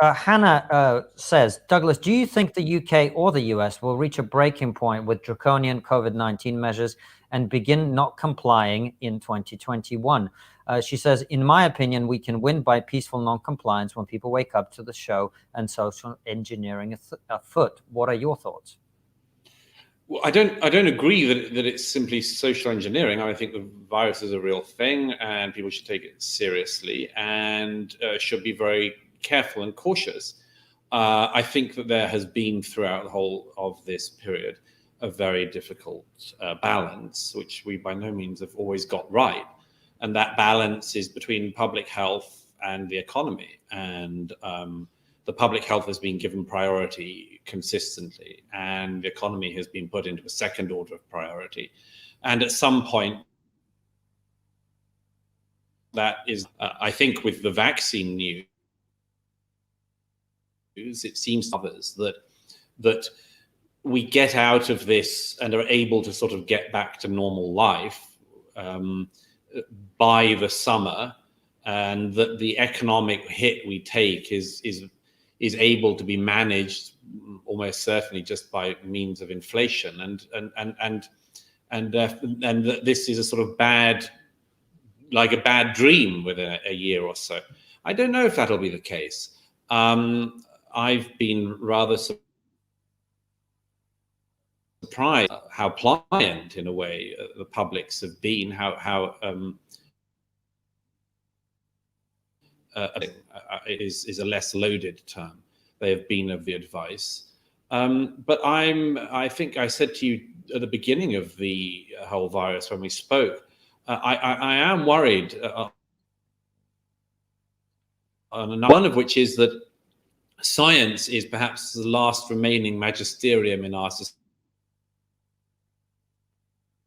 Hannah says, Douglas, do you think the UK or the US will reach a breaking point with draconian COVID-19 measures and begin not complying in 2021? She says, in my opinion, we can win by peaceful non-compliance when people wake up to the show and social engineering afoot. What are your thoughts? Well, I don't agree that it's simply social engineering. I think the virus is a real thing, and people should take it seriously and should be very careful and cautious. I think that there has been throughout the whole of this period a very difficult balance, which we by no means have always got right, and that balance is between public health and the economy, and the public health has been given priority consistently, and the economy has been put into a second order of priority. And at some point, that is, I think, with the vaccine news, it seems to others that we get out of this and are able to sort of get back to normal life by the summer, and that the economic hit we take is able to be managed almost certainly just by means of inflation, and that this is a sort of bad dream within a year or so. I don't know if that'll be the case. I've been rather surprised how pliant, in a way, the publics have been. Is a less loaded term. They have been of the advice. But I think I said to you at the beginning of the whole virus when we spoke, I am worried, one of which is that science is perhaps the last remaining magisterium in our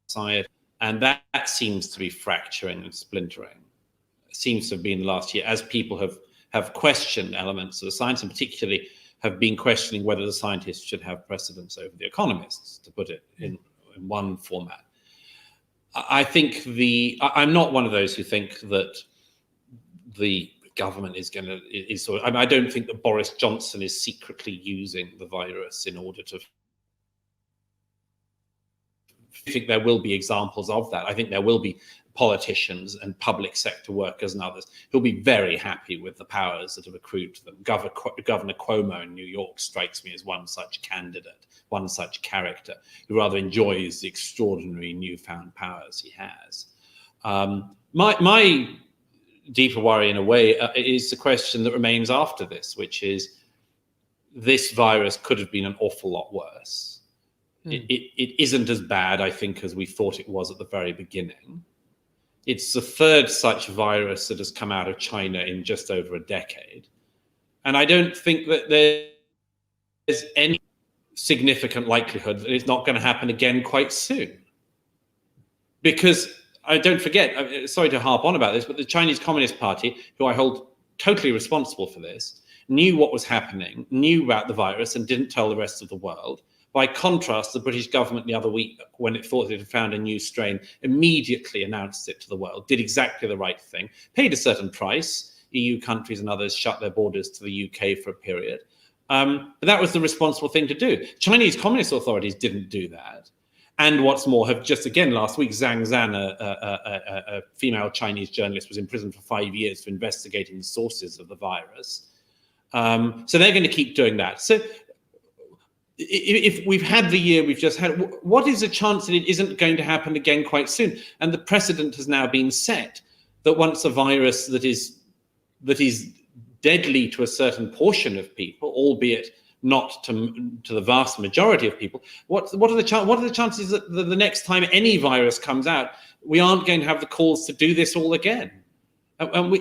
society, and that seems to be fracturing and splintering. It seems to have been last year, as people have questioned elements of the science, and particularly have been questioning whether the scientists should have precedence over the economists, to put it in one format. I think I'm not one of those who think that the government I don't think that Boris Johnson is secretly using the virus in order to. I think there will be examples of that. I think there will be politicians and public sector workers and others who'll be very happy with the powers that have accrued to them. Governor Cuomo in New York strikes me as one such candidate, one such character who rather enjoys the extraordinary newfound powers he has. My deeper worry, in a way, is the question that remains after this, which is this virus could have been an awful lot worse. It isn't as bad, I think, as we thought it was at the very beginning. It's the third such virus that has come out of China in just over a decade. And I don't think that there's any significant likelihood that it's not going to happen again quite soon. Because don't forget, sorry to harp on about this, but the Chinese Communist Party, who I hold totally responsible for this, knew what was happening, knew about the virus, and didn't tell the rest of the world. By contrast, the British government the other week, when it thought it had found a new strain, immediately announced it to the world, did exactly the right thing, paid a certain price. EU countries and others shut their borders to the UK for a period. But that was the responsible thing to do. Chinese Communist authorities didn't do that. And what's more, have just again last week, Zhang Zhan, a female Chinese journalist, was imprisoned for 5 years for investigating the sources of the virus. So they're going to keep doing that. So if we've had the year we've just had, what is the chance that it isn't going to happen again quite soon? And the precedent has now been set that once a virus that is deadly to a certain portion of people, albeit not to the vast majority of people, what are the chances that the next time any virus comes out, we aren't going to have the calls to do this all again? And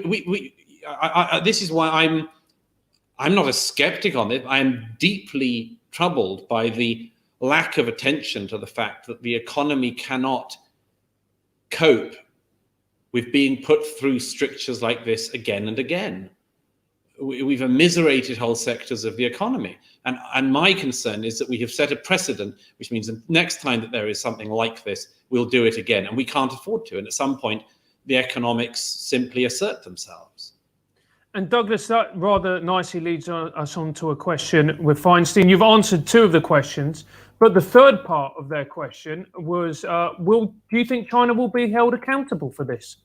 this is why I'm not a skeptic on it. I am deeply troubled by the lack of attention to the fact that the economy cannot cope with being put through strictures like this again and again. We've immiserated whole sectors of the economy. And my concern is that we have set a precedent, which means the next time that there is something like this, we'll do it again. And we can't afford to. And at some point, the economics simply assert themselves. And Douglas, that rather nicely leads us on to a question with Feinstein. You've answered two of the questions, but the third part of their question was, do you think China will be held accountable for this?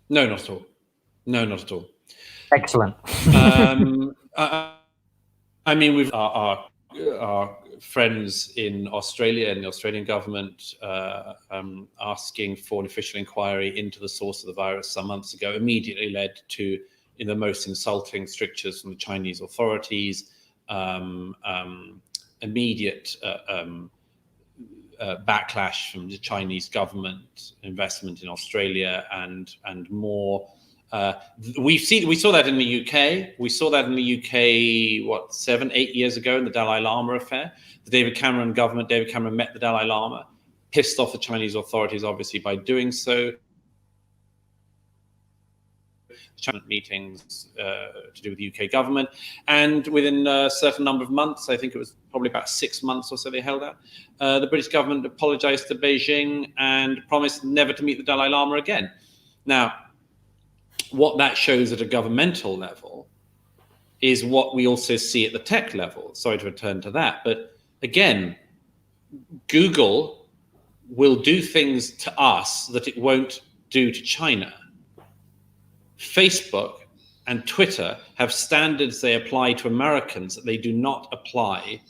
No, not at all. No, not at all. Excellent. I mean, our friends in Australia and the Australian government asking for an official inquiry into the source of the virus some months ago immediately led to, in the most insulting strictures from the Chinese authorities, immediate backlash from the Chinese government, investment in Australia, and more. We saw that in the UK. We saw that in the UK, 7-8 years ago in the Dalai Lama affair. The David Cameron government, David Cameron met the Dalai Lama, pissed off the Chinese authorities, obviously, by doing so. Meetings to do with the UK government, and within a certain number of months, I think it was probably about 6 months or so they held out, the British government apologized to Beijing and promised never to meet the Dalai Lama again. Now, what that shows at a governmental level is what we also see at the tech level. Sorry to return to that, but again, Google will do things to us that it won't do to China. Facebook and Twitter have standards they apply to Americans that they do not apply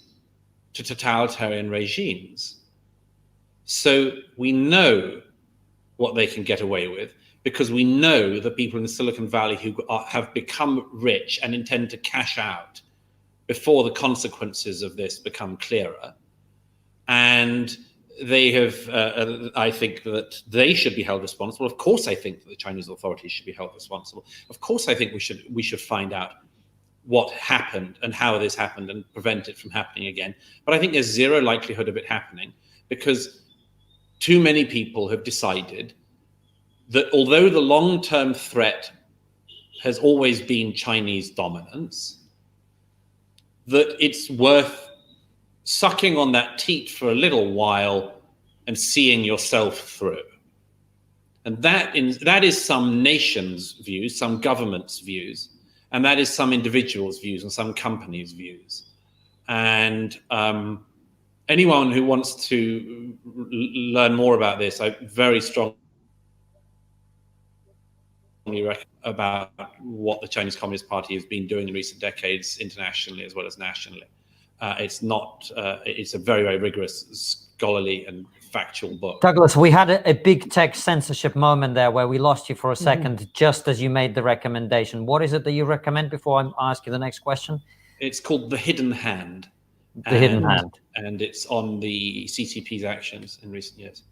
to totalitarian regimes. So we know what they can get away with, because we know the people in the Silicon Valley who have become rich and intend to cash out before the consequences of this become clearer. And they have, I think that they should be held responsible. Of course, I think that the Chinese authorities should be held responsible. Of course, I think we should find out what happened and how this happened and prevent it from happening again. But I think there's zero likelihood of it happening, because too many people have decided that although the long-term threat has always been Chinese dominance, that it's worth sucking on that teat for a little while and seeing yourself through. And that is some nation's views, some government's views, and that is some individuals' views and some companies' views. And anyone who wants to learn more about this, I very strongly recommend about what the Chinese Communist Party has been doing in recent decades, internationally as well as nationally. It's a very, very rigorous, scholarly and factual book. Douglas, we had a big tech censorship moment there where we lost you for a second, just as you made the recommendation. What is it that you recommend before I ask you the next question? It's called The Hidden Hand. The Hidden Hand. And it's on the CCP's actions in recent years.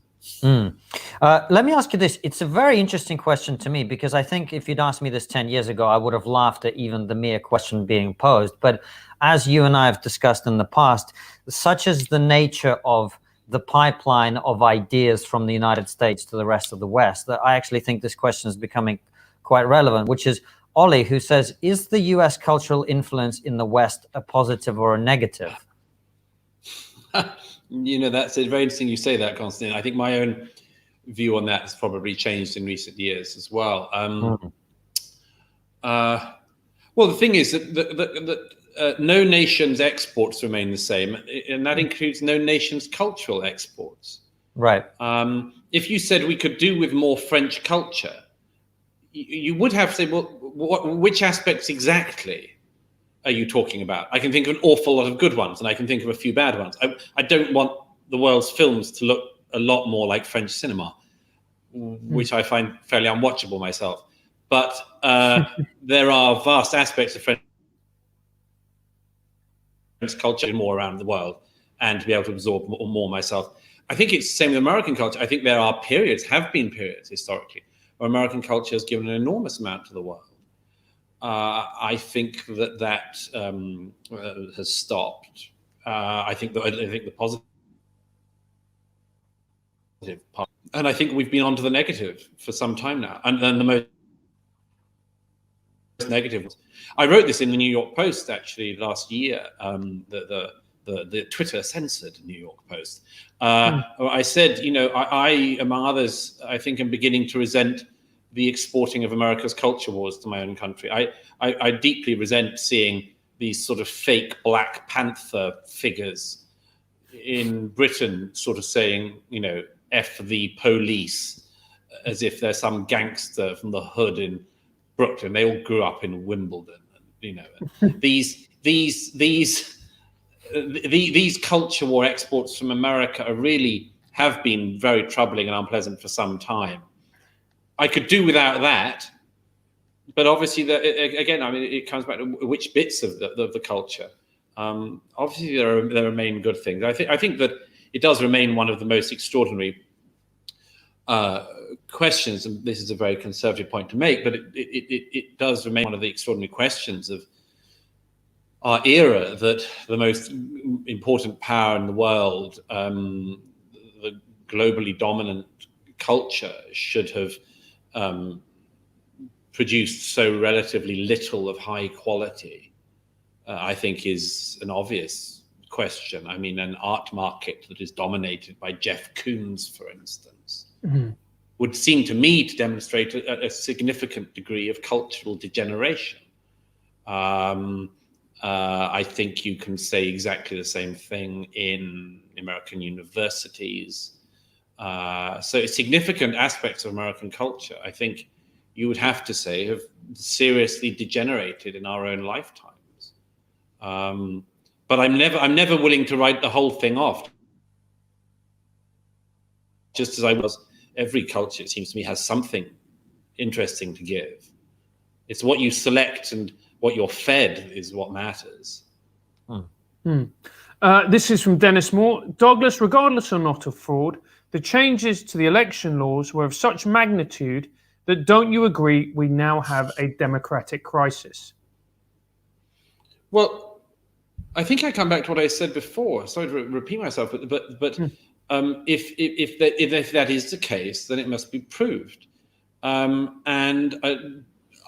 Let me ask you this. It's a very interesting question to me, because I think if you'd asked me this 10 years ago, I would have laughed at even the mere question being posed. But as you and I have discussed in the past, such is the nature of the pipeline of ideas from the United States to the rest of the West, that I actually think this question is becoming quite relevant, which is Ollie, who says, is the US cultural influence in the West a positive or a negative? You know, that's very interesting you say that, Konstantin. I think my own view on that has probably changed in recent years as well. Well, the thing is that no nation's exports remain the same, and that includes no nation's cultural exports. Right. If you said we could do with more French culture, you would have to say, well, which aspects exactly are you talking about? I can think of an awful lot of good ones, and I can think of a few bad ones. I don't want the world's films to look a lot more like French cinema, which I find fairly unwatchable myself. But there are vast aspects of French culture more around the world, and to be able to absorb more myself. I think it's the same with American culture. I think there are periods, have been periods historically, where American culture has given an enormous amount to the world. I think that has stopped. I think the positive part, and I think we've been on to the negative for some time now. And then the most negative. I wrote this in the New York Post actually last year. The Twitter censored New York Post. I said, you know, I among others, I think I'm beginning to resent the exporting of America's culture wars to my own country. I deeply resent seeing these sort of fake Black Panther figures in Britain sort of saying, you know, F the police, as if they're some gangster from the hood in Brooklyn. They all grew up in Wimbledon, you know. These these culture war exports from America have been very troubling and unpleasant for some time. I could do without that, but obviously, again, I mean, it comes back to which bits of the culture. Obviously, there remain good things. I think that it does remain one of the most extraordinary questions, and this is a very conservative point to make, but it does remain one of the extraordinary questions of our era, that the most important power in the world, the globally dominant culture, should have produced so relatively little of high quality. I think is an obvious question. I mean, an art market that is dominated by Jeff Koons, for instance, would seem to me to demonstrate a significant degree of cultural degeneration. I think you can say exactly the same thing in American universities. So significant aspects of American culture, I think you would have to say, have seriously degenerated in our own lifetimes. But I'm never willing to write the whole thing off. Just as I was, every culture, it seems to me, has something interesting to give. It's what you select and what you're fed is what matters. This is from Dennis Moore. Douglas, regardless or not of fraud, the changes to the election laws were of such magnitude that, don't you agree, we now have a democratic crisis? Well, I think I come back to what I said before. Sorry to repeat myself, but if that is the case, then it must be proved. And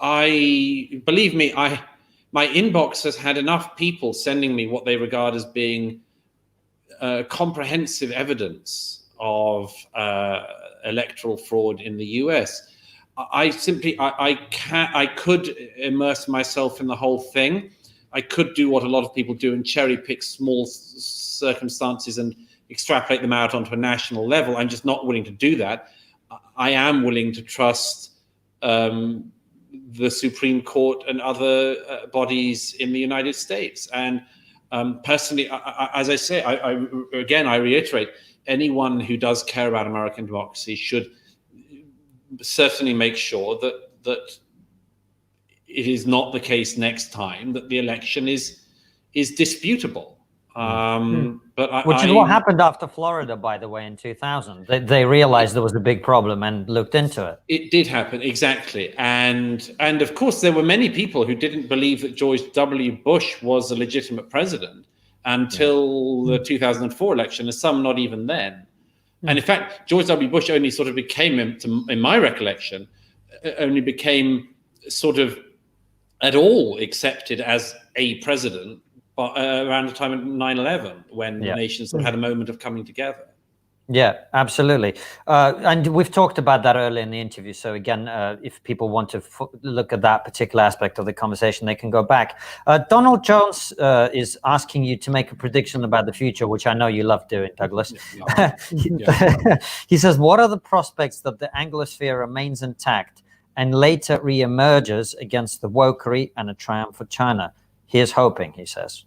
I believe me, my inbox has had enough people sending me what they regard as being comprehensive evidence of electoral fraud in the US. I could immerse myself in the whole thing. I could do what a lot of people do and cherry pick small circumstances and extrapolate them out onto a national level. I'm just not willing to do that. I am willing to trust the Supreme Court and other bodies in the United States. And personally, as I say, I reiterate, anyone who does care about American democracy should certainly make sure that it is not the case next time that the election is disputable. Which is what happened after Florida, by the way, in 2000. They realized there was a big problem and looked into it. It did happen, exactly. And of course, there were many people who didn't believe that George W. Bush was a legitimate president until the 2004 election, and some not even then. And in fact, George W. Bush only sort of became, in my recollection, only became sort of at all accepted as a president around the time of 9/11, when the nations had a moment of coming together. Yeah, absolutely. And we've talked about that earlier in the interview. So again, if people want to look at that particular aspect of the conversation, they can go back. Donald Jones is asking you to make a prediction about the future, which I know you love doing, Douglas. He says, what are the prospects that the Anglosphere remains intact and later re-emerges against the wokery and a triumph for China? Here's hoping, he says.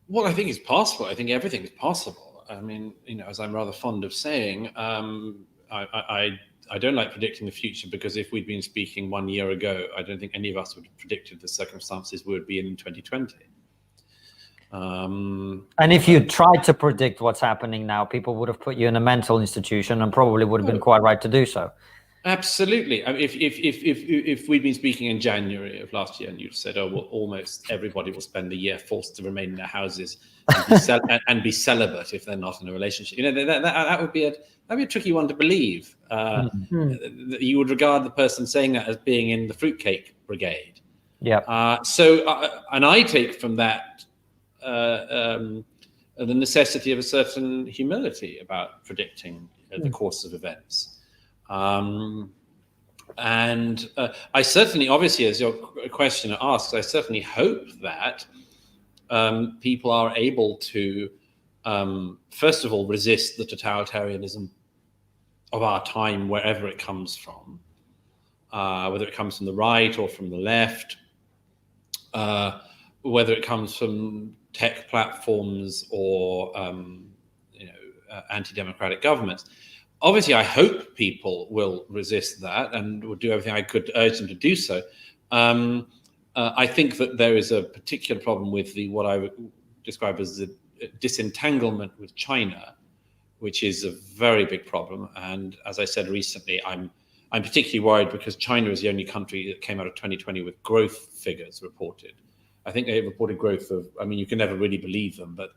Well, I think it's possible. I think everything is possible. I mean, as I'm rather fond of saying, I don't like predicting the future, because if we'd been speaking 1 year ago, I don't think any of us would have predicted the circumstances we would be in 2020. And if you tried to predict what's happening now, people would have put you in a mental institution and probably would have been quite right to do so. Absolutely. I mean, if we'd been speaking in January of last year and you'd said, oh, well, almost everybody will spend the year forced to remain in their houses and be celibate if they're not in a relationship, that would be a tricky one to believe. You would regard the person saying that as being in the fruitcake brigade. Yeah. And I take from that the necessity of a certain humility about predicting the course of events. And I certainly, obviously, as your question asks, I certainly hope that people are able to, first of all, resist the totalitarianism of our time, wherever it comes from, whether it comes from the right or from the left. whether it comes from tech platforms or anti-democratic governments. Obviously, I hope people will resist that and will do everything I could to urge them to do so. I think that there is a particular problem with what I would describe as the disentanglement with China, which is a very big problem. And as I said recently, I'm particularly worried because China is the only country that came out of 2020 with growth figures reported. I think they reported growth of, I mean, you can never really believe them, but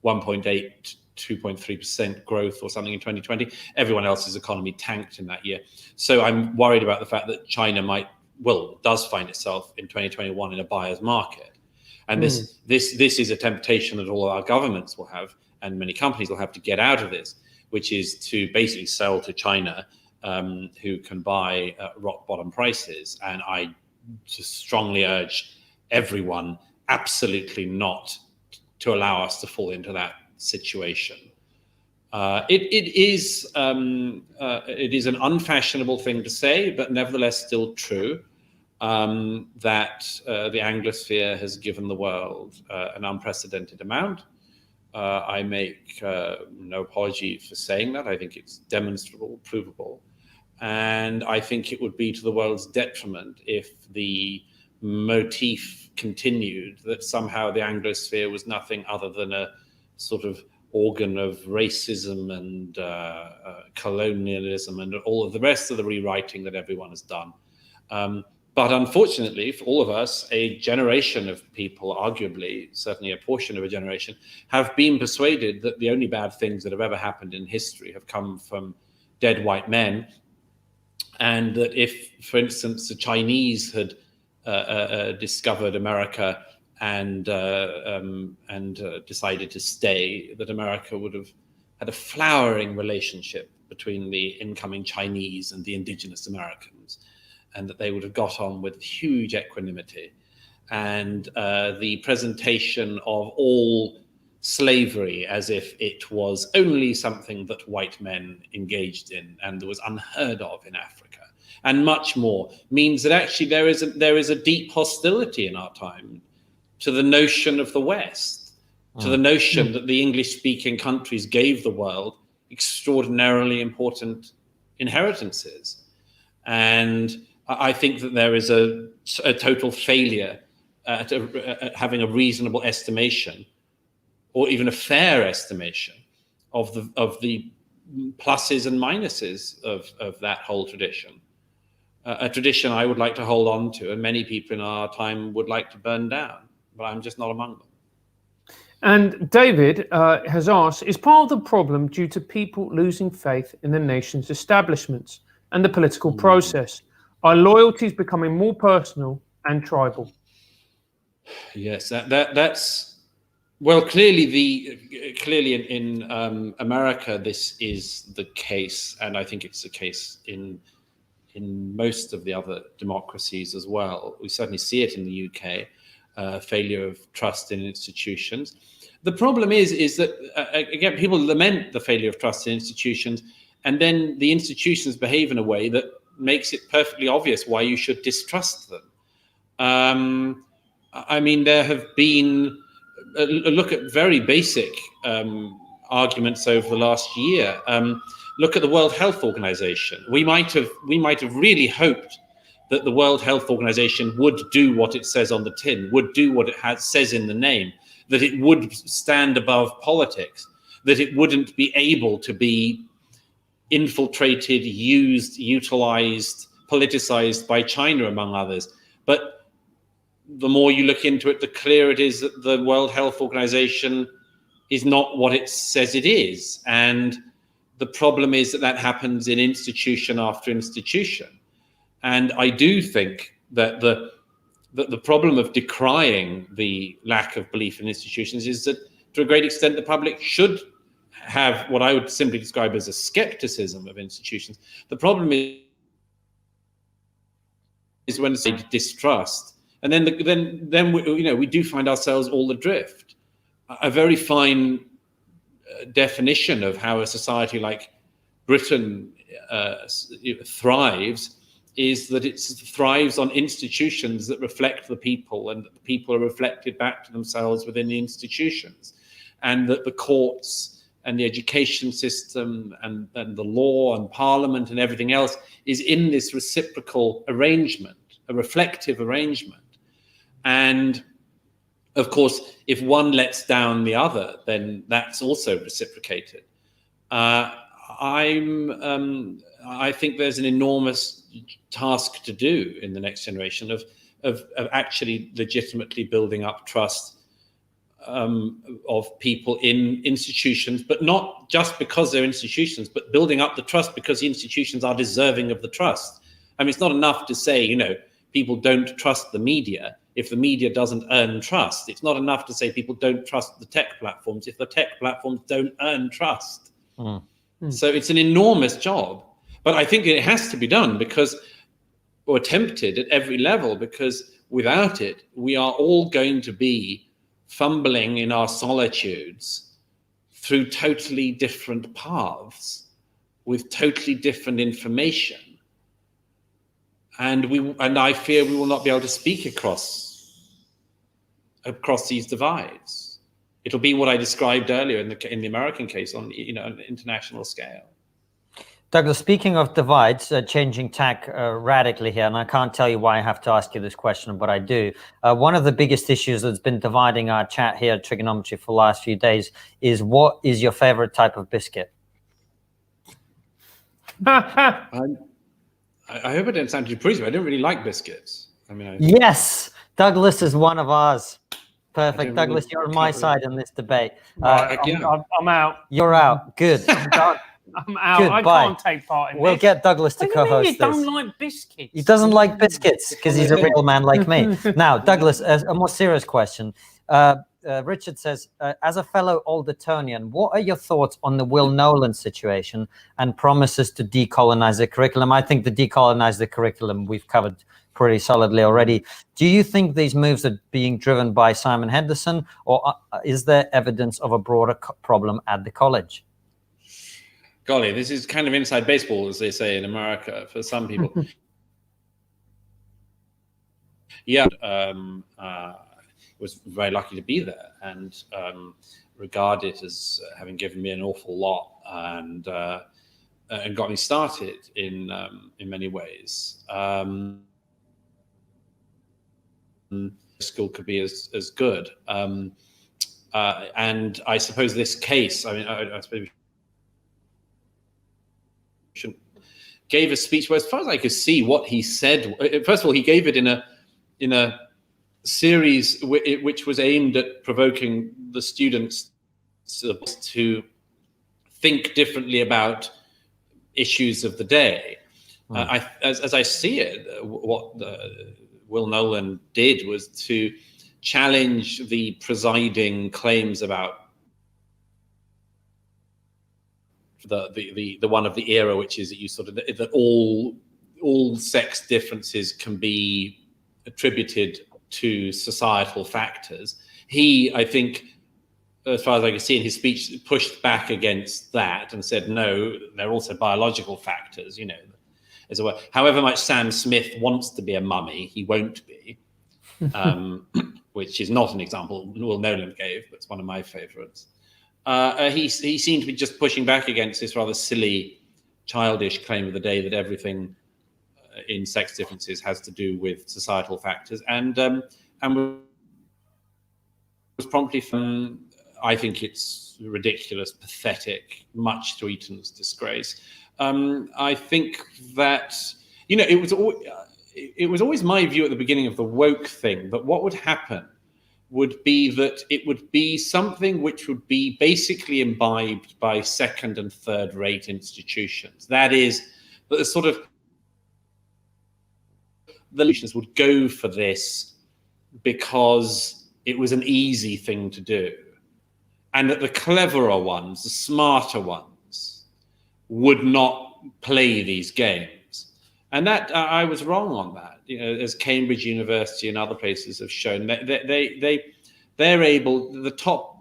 1.8 to 2.3% growth or something in 2020. Everyone else's economy tanked in that year. So I'm worried about the fact that China does find itself in 2021 in a buyer's market. And this is a temptation that all our governments will have, and many companies will have to get out of this, which is to basically sell to China, who can buy rock bottom prices. And I just strongly urge everyone absolutely not to allow us to fall into that situation. It is an unfashionable thing to say, but nevertheless still true, that the Anglosphere has given the world an unprecedented amount. I make no apology for saying that. I think it's demonstrable, provable. And I think it would be to the world's detriment if the motif continued that somehow the Anglosphere was nothing other than a sort of organ of racism and colonialism and all of the rest of the rewriting that everyone has done. But unfortunately, for all of us, a generation of people, arguably, certainly a portion of a generation, have been persuaded that the only bad things that have ever happened in history have come from dead white men. And that if, for instance, the Chinese had discovered America and decided to stay, that America would have had a flowering relationship between the incoming Chinese and the indigenous Americans, and that they would have got on with huge equanimity. And the presentation of all slavery as if it was only something that white men engaged in and that was unheard of in Africa, and much more, means that actually there is a deep hostility in our time to the notion of the West, to the notion that the English-speaking countries gave the world extraordinarily important inheritances. And I think that there is a total failure at having a reasonable estimation, or even a fair estimation, of the pluses and minuses of that whole tradition. A tradition I would like to hold on to, and many people in our time would like to burn down, but I'm just not among them. And David has asked, is part of the problem due to people losing faith in the nation's establishments and the political process? Are loyalties becoming more personal and tribal? Yes, that's well. Clearly, in America, this is the case, and I think it's the case in most of the other democracies as well. We certainly see it in the UK, failure of trust in institutions. The problem is that again, people lament the failure of trust in institutions, and then the institutions behave in a way that makes it perfectly obvious why you should distrust them. I mean, there have been a look at very basic arguments over the last year. Look at the World Health Organization. We might have really hoped that the World Health Organization would do what it says on the tin, would do what it says in the name, that it would stand above politics, that it wouldn't be able to be infiltrated, used, utilized, politicized by China, among others. But the more you look into it, the clearer it is that the World Health Organization is not what it says it is. And the problem is that happens in institution after institution. And I do think that the problem of decrying the lack of belief in institutions is that, to a great extent, the public should have what I would simply describe as a skepticism of institutions. The problem is when it's distrust, and then we do find ourselves all adrift. A very fine definition of how a society like Britain thrives is that it thrives on institutions that reflect the people, and that the people are reflected back to themselves within the institutions, and that the courts and the education system and the law and parliament and everything else is in this reciprocal arrangement, a reflective arrangement. And of course, if one lets down the other, then that's also reciprocated. I think there's an enormous task to do in the next generation of actually legitimately building up trust of people in institutions, but not just because they're institutions, but building up the trust because the institutions are deserving of the trust. I mean, it's not enough to say, you know, people don't trust the media if the media doesn't earn trust. It's not enough to say people don't trust the tech platforms if the tech platforms don't earn trust. So it's an enormous job, but I think it has to be done or attempted at every level, because without it, we are all going to be fumbling in our solitudes through totally different paths with totally different information. And I fear we will not be able to speak across these divides. It'll be what I described earlier in the American case on an international scale. Douglas, speaking of divides, changing tack radically here, and I can't tell you why I have to ask you this question, but I do. One of the biggest issues that's been dividing our chat here at Trigonometry for the last few days is, what is your favorite type of biscuit? I hope I don't sound too preachy, but I don't really like biscuits. Yes, Douglas is one of ours. Perfect. Douglas, you're on my side in this debate. I'm out. You're out. Good. I'm out. Goodbye. I can't take part in this. We'll get Douglas to co-host this. You don't like biscuits? He doesn't like biscuits because he's a real man like me. Now, Douglas, a more serious question. Richard says, as a fellow old Etonian, what are your thoughts on the Will Nolan situation and promises to decolonize the curriculum? I think the decolonize the curriculum we've covered pretty solidly already. Do you think these moves are being driven by Simon Henderson, or is there evidence of a broader problem at the college? Golly, this is kind of inside baseball, as they say in America, for some people. Yeah, was very lucky to be there, and regard it as having given me an awful lot, and got me started in many ways. School could be as good, and I suppose this case. I suppose gave a speech where, as far as I could see, what he said. First of all, he gave it in a series which was aimed at provoking the students to think differently about issues of the day. As I see it, what Will Nolan did was to challenge the presiding claims about the one of the era, which is that you sort of that all sex differences can be attributed to societal factors. He, I think, as far as I can see in his speech, pushed back against that and said, no, they're also biological factors, as well. However much Sam Smith wants to be a mummy, he won't be, which is not an example Will Nolan gave, but it's one of my favorites. He seemed to be just pushing back against this rather silly, childish claim of the day that everything in sex differences has to do with societal factors, and was promptly from. I think it's ridiculous, pathetic, much to Eton's disgrace. I think that it was always my view at the beginning of the woke thing that what would happen would be that it would be something which would be basically imbibed by second and third rate institutions. That is, that the sort of the institutions would go for this because it was an easy thing to do, and that the cleverer ones, the smarter ones, would not play these games. And that I was wrong on that. As Cambridge University and other places have shown, they're able. The top,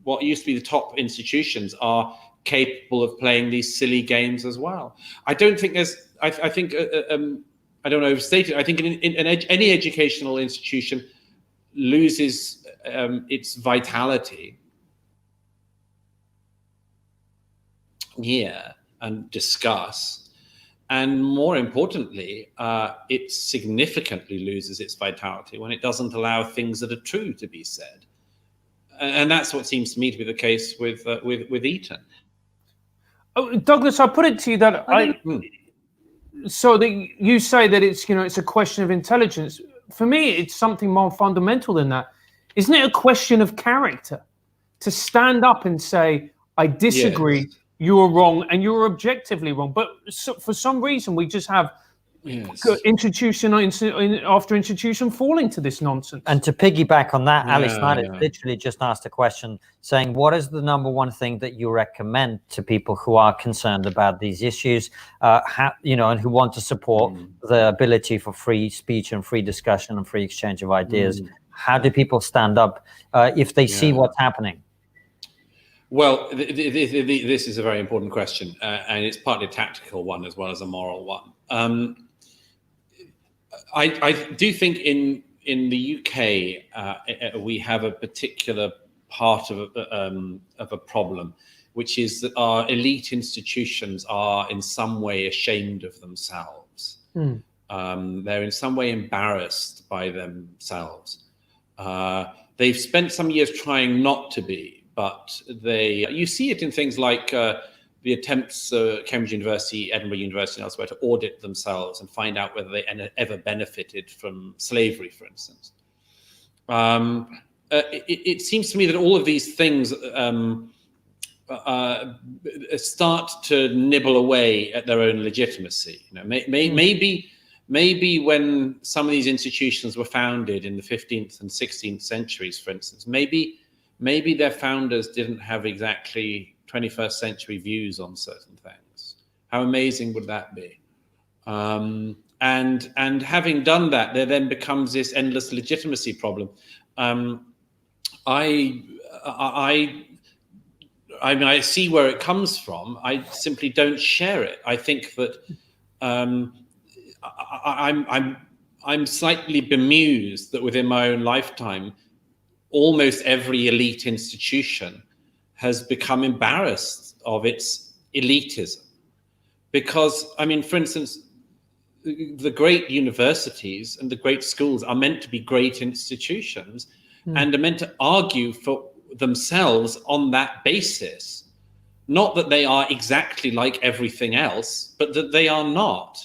what used to be the top institutions, are capable of playing these silly games as well. I don't think there's. I think I don't overstate it. I think any educational institution loses its vitality and discuss, and more importantly, it significantly loses its vitality when it doesn't allow things that are true to be said, and that's what seems to me to be the case with Eton. Oh, Douglas, I put it to you that so that you say that it's it's a question of intelligence. For me, it's something more fundamental than that. Isn't it a question of character to stand up and say, I disagree, yes, you are wrong, and you're objectively wrong? But for some reason, we just have institution after institution falling to this nonsense. And to piggyback on that, Ali Snyder literally just asked a question saying, what is the number one thing that you recommend to people who are concerned about these issues, and who want to support the ability for free speech and free discussion and free exchange of ideas? How do people stand up if they see what's happening? Well, this is a very important question, and it's partly a tactical one as well as a moral one. I do think in the UK we have a particular part of a problem, which is that our elite institutions are in some way ashamed of themselves. They're in some way embarrassed by themselves. They've spent some years trying not to be, but you see it in things like the attempts Cambridge University, Edinburgh University, and elsewhere to audit themselves and find out whether they ever benefited from slavery, for instance. It seems to me that all of these things start to nibble away at their own legitimacy. Maybe when some of these institutions were founded in the 15th and 16th centuries, for instance, maybe their founders didn't have exactly 21st century views on certain things. How amazing would that be? And having done that, there then becomes this endless legitimacy problem. I see where it comes from. I simply don't share it. I think that I'm slightly bemused that within my own lifetime, almost every elite institution has become embarrassed of its elitism. Because, for instance, the great universities and the great schools are meant to be great institutions and are meant to argue for themselves on that basis. Not that they are exactly like everything else, but that they are not.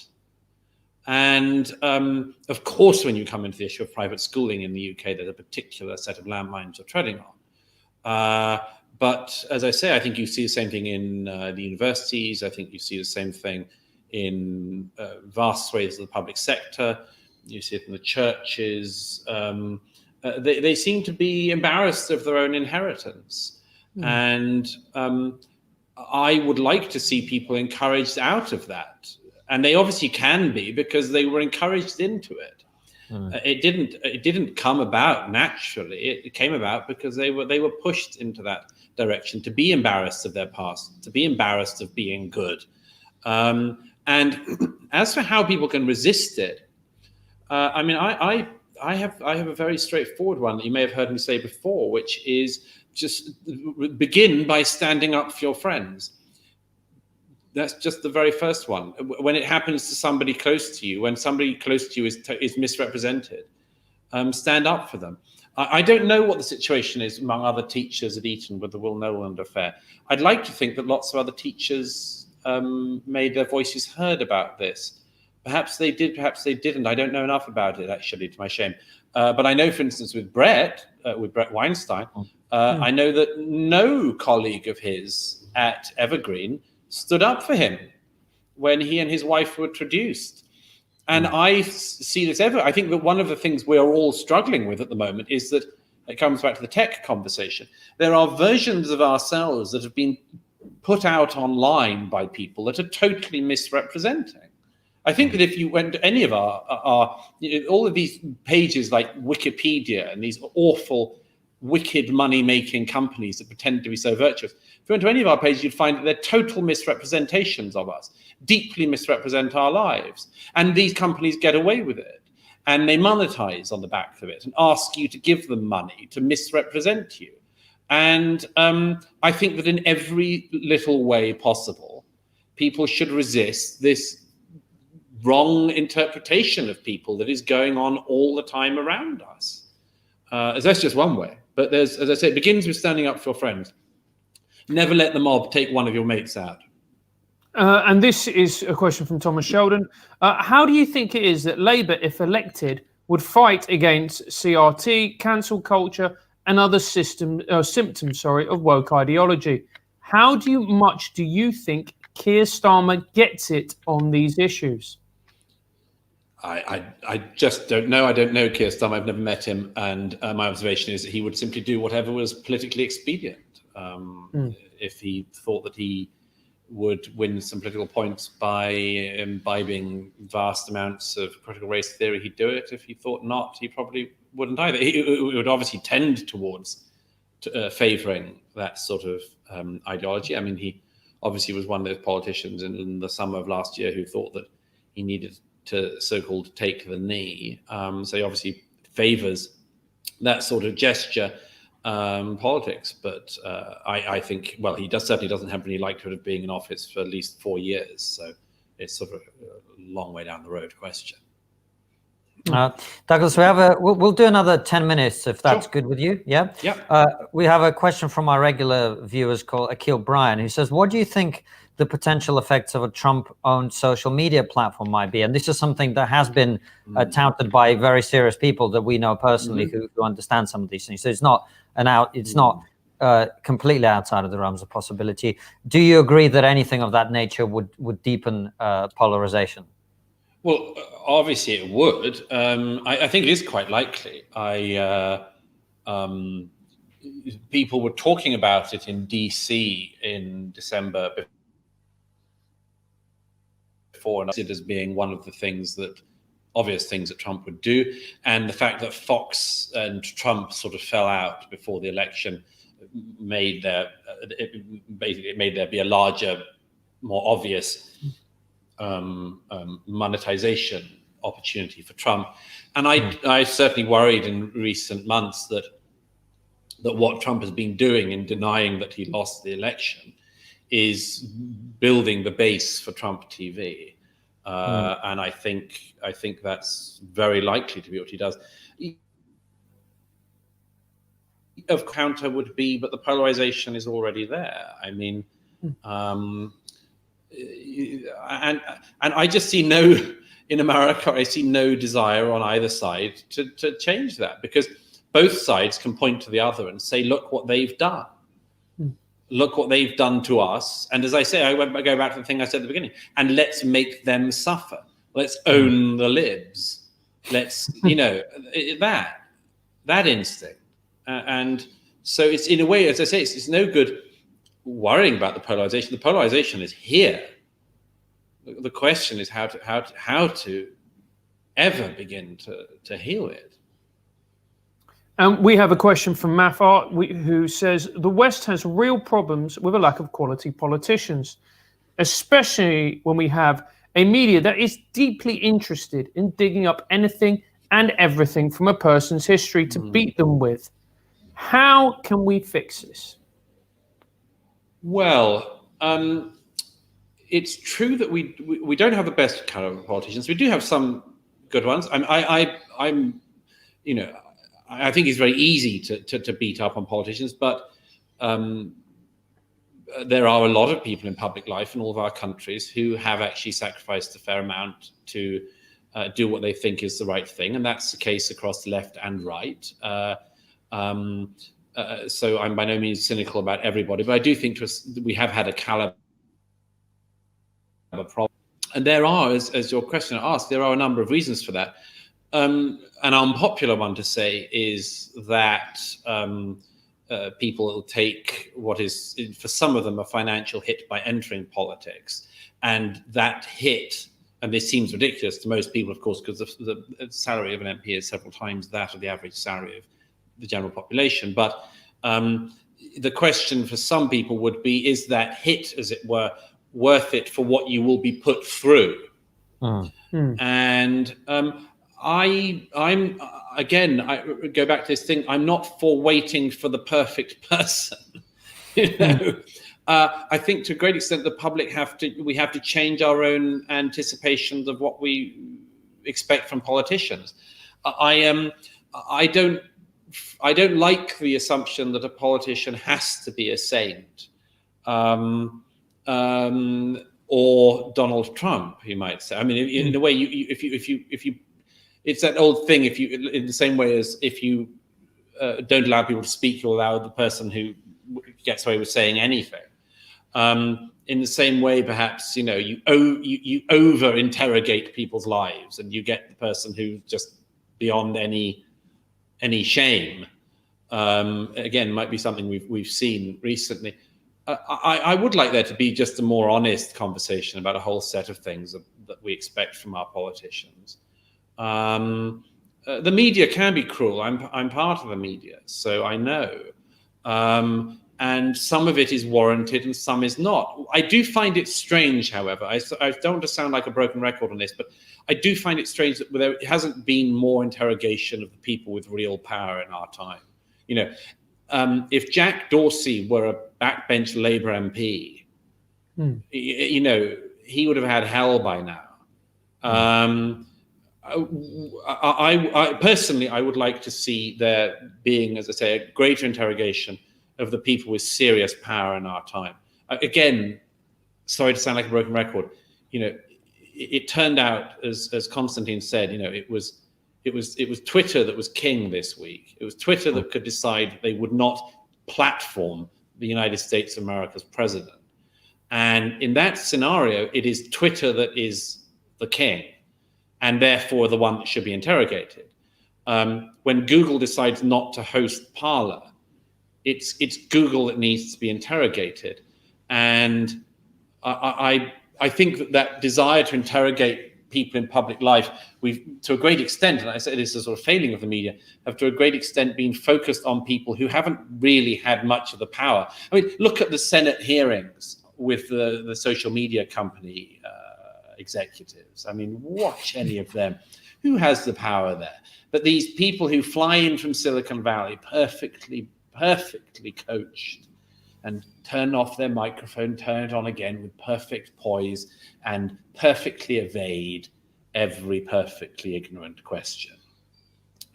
And of course, when you come into the issue of private schooling in the UK, there's a particular set of landmines you're treading on. But as I say, I think you see the same thing in the universities. I think you see the same thing in vast swathes of the public sector. You see it in the churches. They seem to be embarrassed of their own inheritance. And I would like to see people encouraged out of that. And they obviously can be, because they were encouraged into it. It didn't come about naturally. It came about because they were pushed into that direction, to be embarrassed of their past, to be embarrassed of being good. And as for how people can resist it, I have a very straightforward one that you may have heard me say before, which is just begin by standing up for your friends. That's just the very first one. When it happens to somebody close to you, when somebody close to you is misrepresented, stand up for them. I don't know what the situation is among other teachers at Eton with the Will Noland affair. I'd like to think that lots of other teachers made their voices heard about this. Perhaps they did, perhaps they didn't. I don't know enough about it, actually, to my shame. But I know, for instance, with Brett Weinstein, I know that no colleague of his at Evergreen stood up for him when he and his wife were traduced. And I see this I think that one of the things we're all struggling with at the moment is that it comes back to the tech conversation. There are versions of ourselves that have been put out online by people that are totally misrepresenting. I think that if you went to any of our all of these pages like Wikipedia and these awful wicked money-making companies that pretend to be so virtuous. If you went to any of our pages, you'd find that they're total misrepresentations of us, deeply misrepresent our lives. And these companies get away with it. And they monetize on the back of it and ask you to give them money to misrepresent you. And I think that in every little way possible, people should resist this wrong interpretation of people that is going on all the time around us. That's just one way. But there's, as I say, it begins with standing up for your friends. Never let the mob take one of your mates out. And this is a question from Thomas Sheldon. How do you think it is that Labour, if elected, would fight against CRT, cancel culture, and other symptoms of woke ideology? How much do you think Keir Starmer gets it on these issues? I just don't know. I don't know Keir Starmer. I've never met him, and my observation is that he would simply do whatever was politically expedient. If he thought that he would win some political points by imbibing vast amounts of critical race theory, he'd do it. If he thought not, he probably wouldn't either. It would obviously tend towards favouring that sort of ideology. I mean, he obviously was one of those politicians in the summer of last year who thought that he needed to so-called take the knee. So he obviously favours that sort of gesture politics. But I think, well, he certainly doesn't have any likelihood of being in office for at least 4 years. So it's sort of a long way down the road question. Douglas, we'll do another 10 minutes if that's good with you. Yeah. Yeah. We have a question from our regular viewers called Akil Bryan, who says, what do you think the potential effects of a Trump-owned social media platform might be? And this is something that has been touted by very serious people that we know personally who understand some of these things. So it's not completely outside of the realms of possibility. Do you agree that anything of that nature would deepen polarization? Well, obviously it would. I think it is quite likely. People were talking about it in DC in December before, and I see it as being one of the obvious things that Trump would do. And the fact that Fox and Trump sort of fell out before the election made there be a larger, more obvious monetization opportunity for Trump. And I certainly worried in recent months that what Trump has been doing in denying that he lost the election is building the base for Trump TV. And I think that's very likely to be what he does. Of counter would be, but the polarization is already there. I mean, and I just see in America, I see no desire on either side to change that, because both sides can point to the other and say, look what they've done. Look what they've done to us. And as I say, I go back to the thing I said at the beginning, and let's make them suffer. Let's own the libs. Let's, that instinct. And so it's, in a way, as I say, it's no good worrying about the polarization. The polarization is here. The question is how to ever begin to heal it. We have a question from Maffart, who says, the West has real problems with a lack of quality politicians, especially when we have a media that is deeply interested in digging up anything and everything from a person's history to beat them with. How can we fix this? Well, it's true that we don't have the best kind of politicians. We do have some good ones. I think it's very easy to beat up on politicians, but there are a lot of people in public life in all of our countries who have actually sacrificed a fair amount to do what they think is the right thing, and that's the case across the left and right. So I'm by no means cynical about everybody, but I do think we have had a caliber problem. And there are, as your question asked, there are a number of reasons for that. An unpopular one to say is that people will take what is, for some of them, a financial hit by entering politics. And that hit, and this seems ridiculous to most people, of course, because the salary of an MP is several times that of the average salary of the general population. But the question for some people would be, is that hit, as it were, worth it for what you will be put through? And I'm again, I go back to this thing. I'm not for waiting for the perfect person. You know, I think to a great extent the public we have to change our own anticipations of what we expect from politicians. I don't like the assumption that a politician has to be a saint, or Donald Trump, you might say. I mean, in a way, if you, it's that old thing. If you, in the same way as if you don't allow people to speak, you allow the person who gets away with saying anything. In the same way, perhaps, you know, you over interrogate people's lives, and you get the person who's just beyond any shame. Again, might be something we've seen recently. I would like there to be just a more honest conversation about a whole set of things that we expect from our politicians. The media can be cruel. I'm part of the media, so I know. And some of it is warranted and some is not. I do find it strange, however, I don't want to sound like a broken record on this, but I do find it strange that there hasn't been more interrogation of the people with real power in our time. You know, if Jack Dorsey were a backbench Labour MP, you know, he would have had hell by now. I personally, I would like to see there being, as I say, a greater interrogation of the people with serious power in our time. Again, sorry to sound like a broken record, you know, it turned out, as Konstantin said, you know, it was Twitter that was king this week. It was Twitter that could decide they would not platform the United States of America's president. And in that scenario, it is Twitter that is the king, and therefore the one that should be interrogated. When Google decides not to host Parler, it's Google that needs to be interrogated. And I think that desire to interrogate people in public life, we've, to a great extent, and I say this is a sort of failing of the media, have to a great extent been focused on people who haven't really had much of the power. I mean, look at the Senate hearings with the social media company executives. I mean, watch any of them. Who has the power there? But these people who fly in from Silicon Valley, perfectly coached, and turn off their microphone, turn it on again with perfect poise, and perfectly evade every perfectly ignorant question.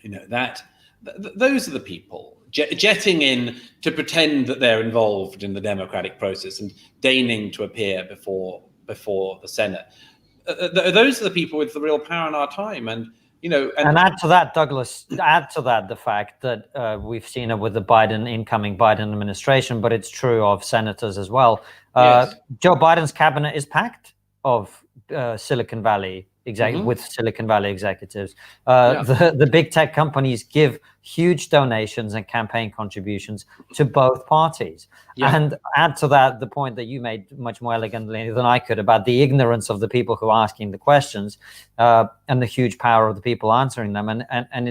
You know, those are the people jetting in to pretend that they're involved in the democratic process and deigning to appear before the Senate. Those are the people with the real power in our time. And you know, and add to that, Douglas, the fact that we've seen it with the incoming Biden administration, but it's true of senators as well. Yes. Joe Biden's cabinet is packed of Silicon Valley with Silicon Valley executives. The big tech companies give huge donations and campaign contributions to both parties. Yeah. And add to that the point that you made much more elegantly than I could about the ignorance of the people who are asking the questions and the huge power of the people answering them. And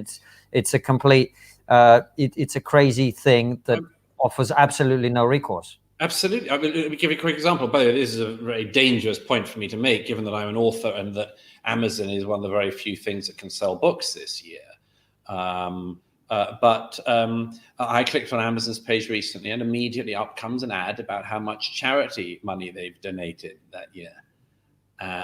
it's a complete, it's a crazy thing that offers absolutely no recourse. Absolutely. I mean, let me give you a quick example. By the way, this is a very dangerous point for me to make, given that I'm an author and that Amazon is one of the very few things that can sell books this year. But I clicked on Amazon's page recently, and immediately up comes an ad about how much charity money they've donated that year,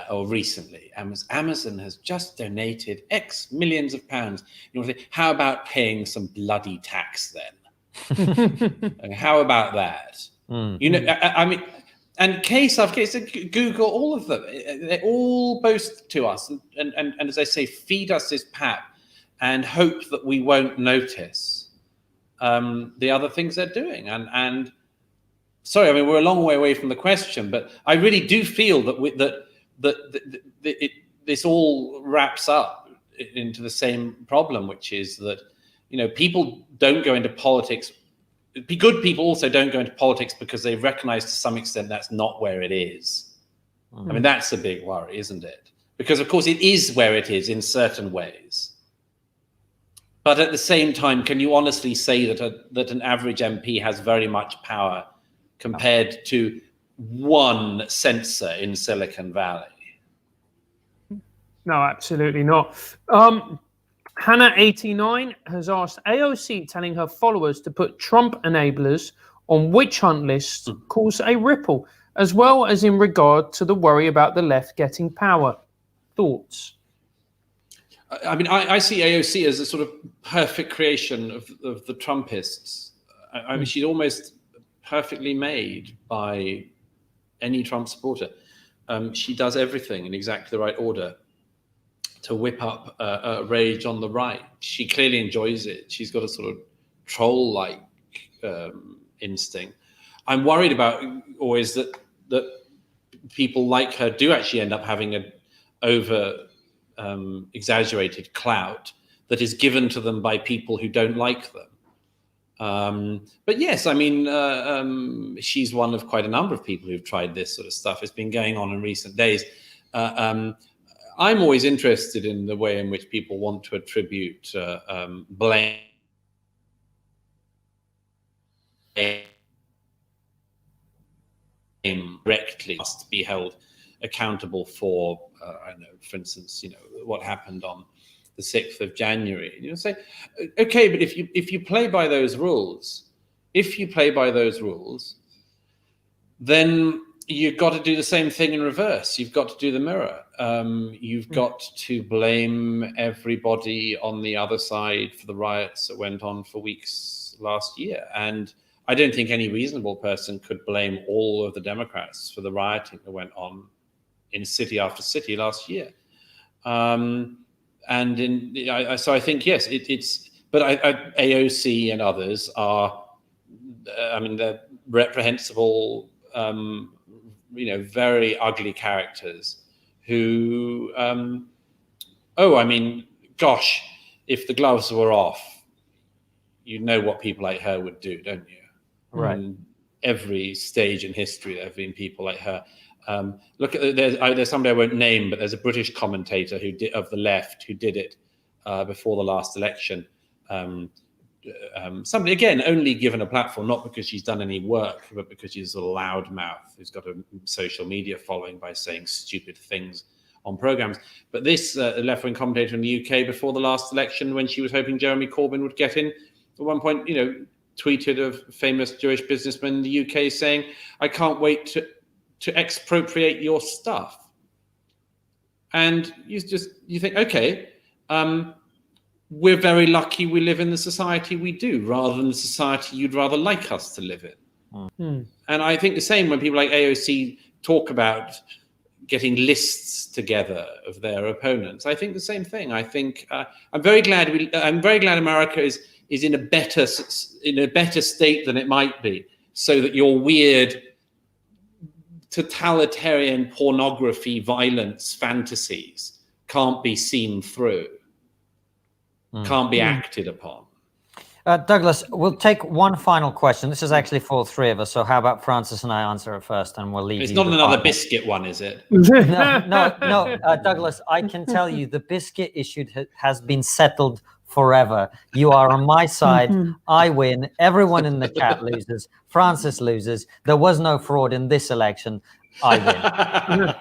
or recently. Amazon has just donated X millions of pounds. You know, how about paying some bloody tax then? How about that? You know, I mean, and case after case, Google, all of them, they all boast to us and as I say, feed us this pap and hope that we won't notice the other things they're doing. And sorry, I mean, we're a long way away from the question, but I really do feel that this all wraps up into the same problem, which is that, you know, people don't go into politics. Good people also don't go into politics because they recognize to some extent that's not where it is. I mean, that's a big worry, isn't it? Because, of course, it is where it is in certain ways. But at the same time, can you honestly say that an average MP has very much power compared to one censor in Silicon Valley? No, absolutely not. Hannah89 has asked AOC telling her followers to put Trump enablers on witch hunt lists cause a ripple, as well as in regard to the worry about the left getting power. Thoughts? I mean, I see AOC as a sort of perfect creation of the Trumpists. I mean, she's almost perfectly made by any Trump supporter. She does everything in exactly the right order to whip up rage on the right. She clearly enjoys it. She's got a sort of troll-like instinct. I'm worried about always that people like her do actually end up having an over exaggerated clout that is given to them by people who don't like them. But yes, I mean, she's one of quite a number of people who've tried this sort of stuff. It's been going on in recent days. I'm always interested in the way in which people want to attribute blame directly, must be held accountable for, I don't know, for instance, what happened on the 6th of January. And you'll say, okay, but if you play by those rules, then you've got to do the same thing in reverse. You've got to do the mirror. You've got to blame everybody on the other side for the riots that went on for weeks last year. And I don't think any reasonable person could blame all of the Democrats for the rioting that went on in city after city last year. So I think, yes, but AOC and others are, I mean, they're reprehensible, very ugly characters who, I mean, gosh, if the gloves were off, you know what people like her would do, don't you? Right. On every stage in history, there have been people like her. Look at there's somebody I won't name, but there's a British commentator of the left who did it before the last election. Somebody, again, only given a platform, not because she's done any work, but because she's a loudmouth who's got a social media following by saying stupid things on programs. But this left-wing commentator in the UK before the last election, when she was hoping Jeremy Corbyn would get in, at one point, tweeted a famous Jewish businessman in the UK saying, "I can't wait to expropriate your stuff." And you think, okay, we're very lucky we live in the society we do, rather than the society you'd rather like us to live in. And I think the same when people like AOC talk about getting lists together of their opponents. I think the same thing. I think I'm very glad America is in a better state than it might be, so that your weird totalitarian pornography, violence, fantasies can't be seen through, can't be acted upon. Douglas, we'll take one final question. This is actually for three of us. So how about Francis and I answer it first, and we'll leave you. It's not another Biscuit one, is it? No, Douglas, I can tell you the Biscuit issue has been settled forever. You are on my side. I win. Everyone in the chat loses. Francis loses. There was no fraud in this election. I win.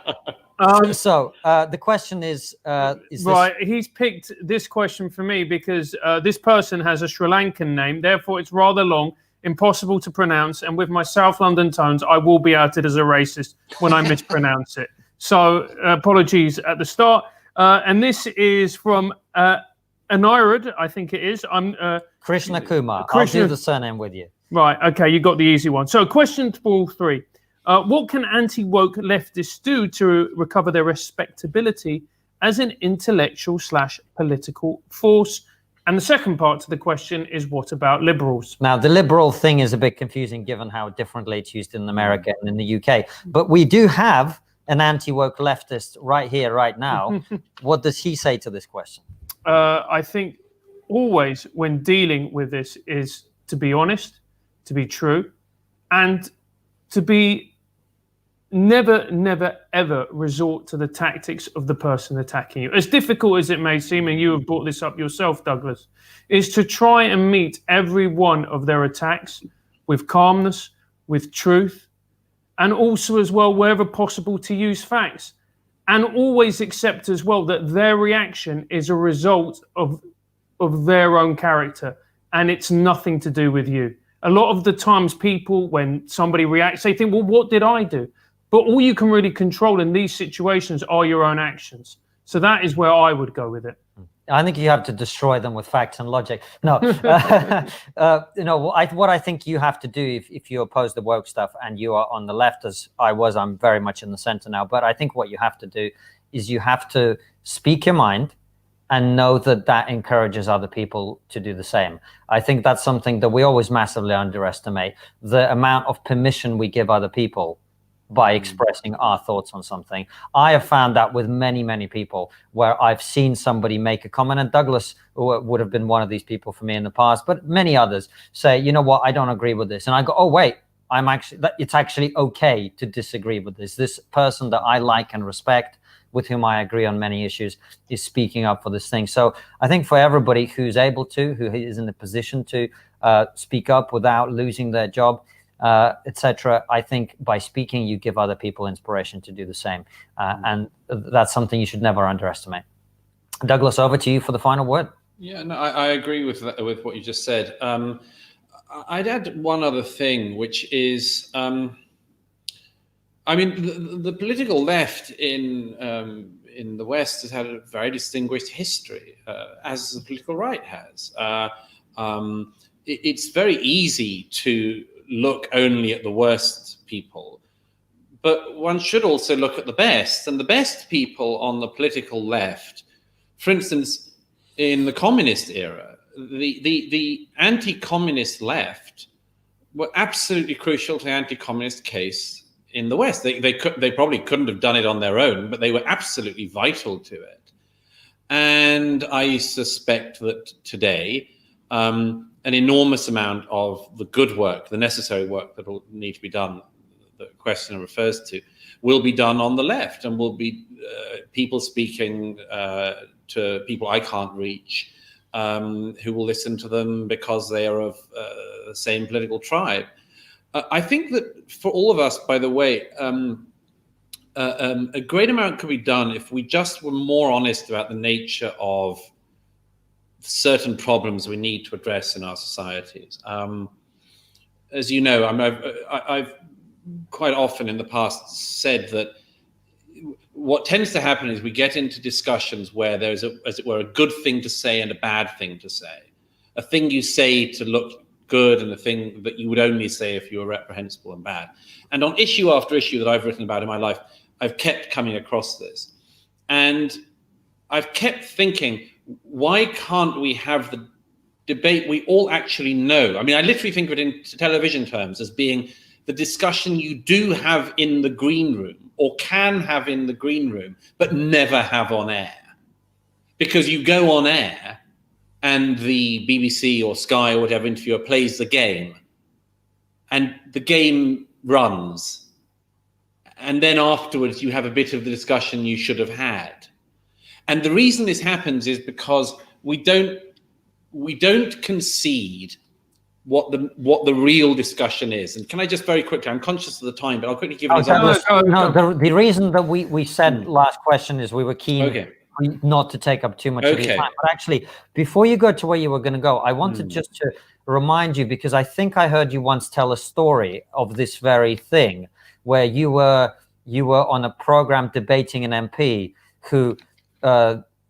So the question is right, he's picked this question for me because this person has a Sri Lankan name, therefore it's rather long, impossible to pronounce, and with my South London tones I will be outed as a racist when I mispronounce it. So apologies at the start. And this is from Anirudh, I think it is. I'm Krishna Kumar. I'll do the surname with you. Right, okay, you got the easy one. So question for all three. What can anti-woke leftists do to recover their respectability as an intellectual/political force? And the second part to the question is, what about liberals? Now, the liberal thing is a bit confusing given how differently it's used in America and in the UK. But we do have an anti-woke leftist right here, right now. What does he say to this question? I think always when dealing with this is to be honest, to be true, and to be never, ever resort to the tactics of the person attacking you. As difficult as it may seem, and you have brought this up yourself, Douglas, is to try and meet every one of their attacks with calmness, with truth, and also as well, wherever possible, to use facts. And always accept as well that their reaction is a result of their own character, and it's nothing to do with you. A lot of the times people, when somebody reacts, they think, well, what did I do? But all you can really control in these situations are your own actions. So that is where I would go with it. I think you have to destroy them with facts and logic. No, what I think you have to do if you oppose the woke stuff and you are on the left, as I was, I'm very much in the center now. But I think what you have to do is you have to speak your mind and know that that encourages other people to do the same. I think that's something that we always massively underestimate, the amount of permission we give other people by expressing our thoughts on something. I have found that with many, many people, where I've seen somebody make a comment, and Douglas would have been one of these people for me in the past, but many others say, you know what, I don't agree with this. And I go, oh, wait, it's actually okay to disagree with this. This person that I like and respect, with whom I agree on many issues, is speaking up for this thing. So I think for everybody who's able to, who is in a position to speak up without losing their job, etc. I think by speaking, you give other people inspiration to do the same. And that's something you should never underestimate. Douglas, over to you for the final word. Yeah, no, I agree with what you just said. I'd add one other thing, which is, I mean, the political left in the West has had a very distinguished history, as the political right has. It's very easy to look only at the worst people, but one should also look at the best. And the best people on the political left, for instance, in the communist era, the anti-communist left were absolutely crucial to the anti-communist case in the West. They probably couldn't have done it on their own, but they were absolutely vital to it. And I suspect that today, an enormous amount of the good work, the necessary work that will need to be done, the question refers to, will be done on the left, and will be people speaking to people I can't reach, who will listen to them because they are of the same political tribe. I think that for all of us, by the way, a great amount could be done if we just were more honest about the nature of certain problems we need to address in our societies. As you know, I've quite often in the past said that what tends to happen is we get into discussions where there's, as it were, a good thing to say and a bad thing to say. A thing you say to look good and a thing that you would only say if you were reprehensible and bad. And on issue after issue that I've written about in my life, I've kept coming across this. And I've kept thinking, why can't we have the debate we all actually know? I mean, I literally think of it in television terms as being the discussion you do have in the green room, or can have in the green room, but never have on air. Because you go on air and the BBC or Sky or whatever interviewer plays the game, and the game runs. And then afterwards you have a bit of the discussion you should have had. And the reason this happens is because we don't concede what the real discussion is. And can I just very quickly, I'm conscious of the time, but I'll quickly give an example. The reason that we said last question is we were keen not to take up too much of your time. But actually, before you go to where you were going to go, I wanted just to remind you, because I think I heard you once tell a story of this very thing, where you were on a program debating an MP who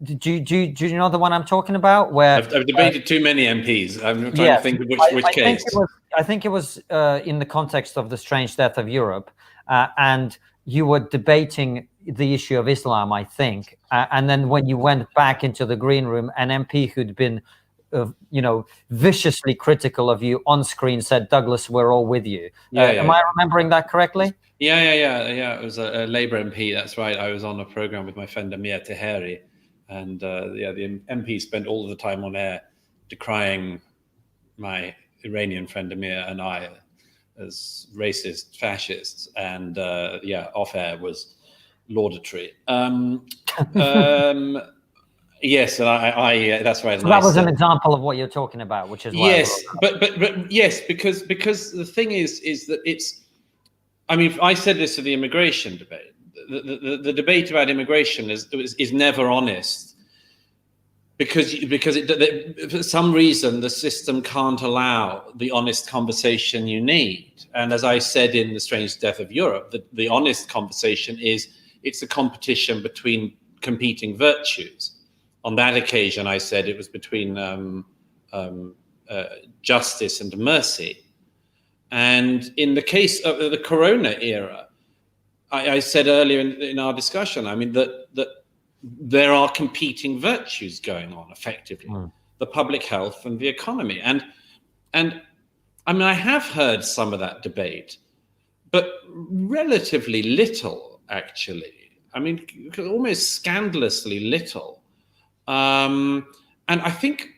do you know the one I'm talking about? Where I've debated too many MPs. I'm trying to think of which case. I think it was in the context of the strange death of Europe, and you were debating the issue of Islam, I think. And then when you went back into the green room, an MP who'd been, viciously critical of you on screen said, "Douglas, we're all with you." Am I remembering that correctly? Yeah. It was a Labour MP. That's right. I was on a program with my friend Amir Taheri, and the MP spent all of the time on air decrying my Iranian friend Amir and I, as racist fascists, and off air was laudatory. Yes, and I that's right. So that was an example of what you're talking about, which is why. Yes, but yes, because the thing is that it's. I mean, I said this to the immigration debate. The debate about immigration is never honest, because for some reason the system can't allow the honest conversation you need. And as I said in The Strange Death of Europe, the honest conversation is it's a competition between competing virtues. On that occasion, I said it was between justice and mercy. And in the case of the Corona era, I said earlier in our discussion, I mean, that there are competing virtues going on effectively, the public health and the economy. And I mean, I have heard some of that debate, but relatively little, actually. I mean, almost scandalously little. And I think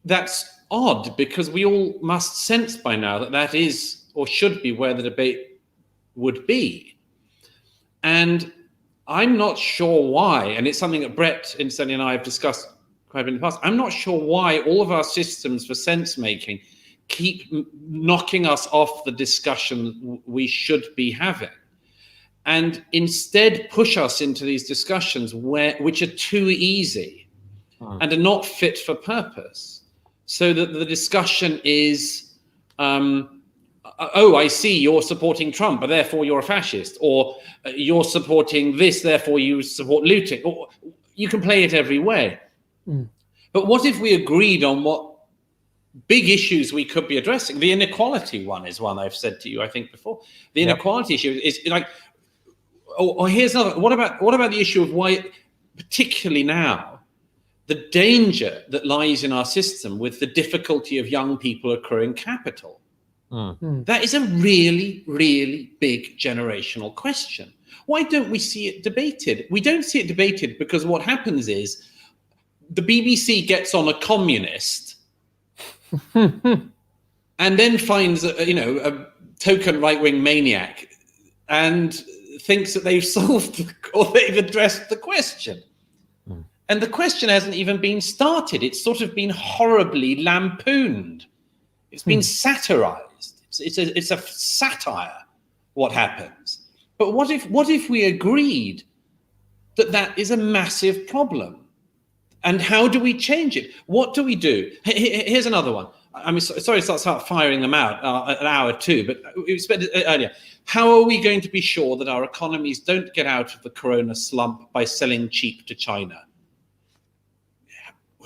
that's odd, because we all must sense by now that is or should be where the debate would be. And I'm not sure why, and it's something that Brett and I have discussed quite a bit in the past. I'm not sure why all of our systems for sense making keep knocking us off the discussion we should be having, and instead push us into these discussions which are too easy and are not fit for purpose. So that the discussion is, oh, I see, you're supporting Trump, but therefore you're a fascist, or you're supporting this, therefore you support looting, or you can play it every way. But what if we agreed on what big issues we could be addressing? The inequality one is one I've said to you, I think, before. The inequality issue is like, or here's another. What about the issue of why, particularly now, the danger that lies in our system with the difficulty of young people accruing capital? That is a really, really big generational question. Why don't we see it debated? We don't see it debated because what happens is the BBC gets on a communist and then finds a token right-wing maniac and thinks that they've solved or they've addressed the question. And the question hasn't even been started. It's sort of been horribly lampooned. It's been satirized. It's a satire, what happens. But what if we agreed that is a massive problem? And how do we change it? What do we do? Here's another one. I mean, sorry to start firing them out an hour too, but we spent it earlier. How are we going to be sure that our economies don't get out of the corona slump by selling cheap to China?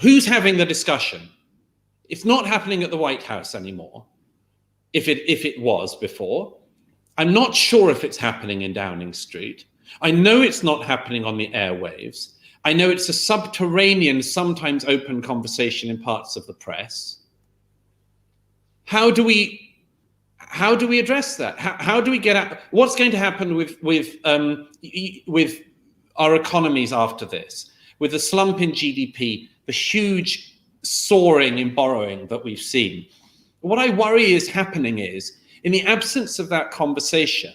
Who's having the discussion? It's not happening at the White House anymore, if it was before. I'm not sure if it's happening in Downing Street. I know it's not happening on the airwaves. I know it's a subterranean, sometimes open conversation in parts of the press. How do we address that? How do we get out? What's going to happen with our economies after this? With the slump in GDP, the huge soaring in borrowing that we've seen. What I worry is happening is, in the absence of that conversation,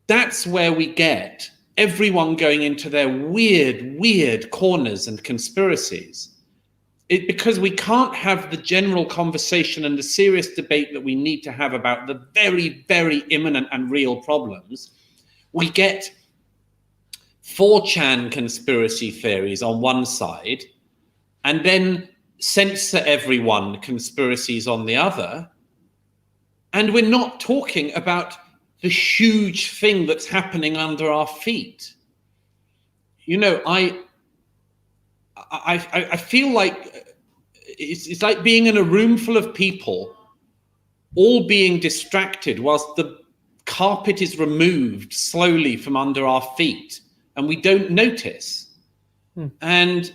that's where we get everyone going into their weird corners and conspiracies. Because we can't have the general conversation and the serious debate that we need to have about the very, very imminent and real problems. We get 4chan conspiracy theories on one side, and then censor everyone conspiracies on the other. And we're not talking about the huge thing that's happening under our feet. You know, I feel like it's like being in a room full of people all being distracted whilst the carpet is removed slowly from under our feet and we don't notice. And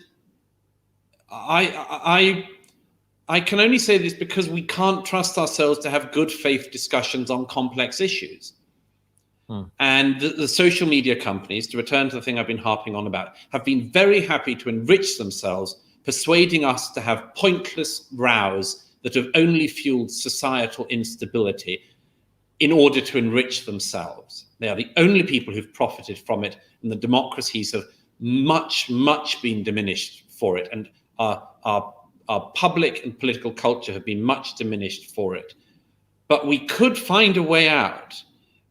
I can only say this because we can't trust ourselves to have good faith discussions on complex issues. And the social media companies, to return to the thing I've been harping on about, have been very happy to enrich themselves, persuading us to have pointless rows that have only fueled societal instability in order to enrich themselves. They are the only people who've profited from it, and the democracies have much been diminished for it, and our public and political culture have been much diminished for it. But we could find a way out.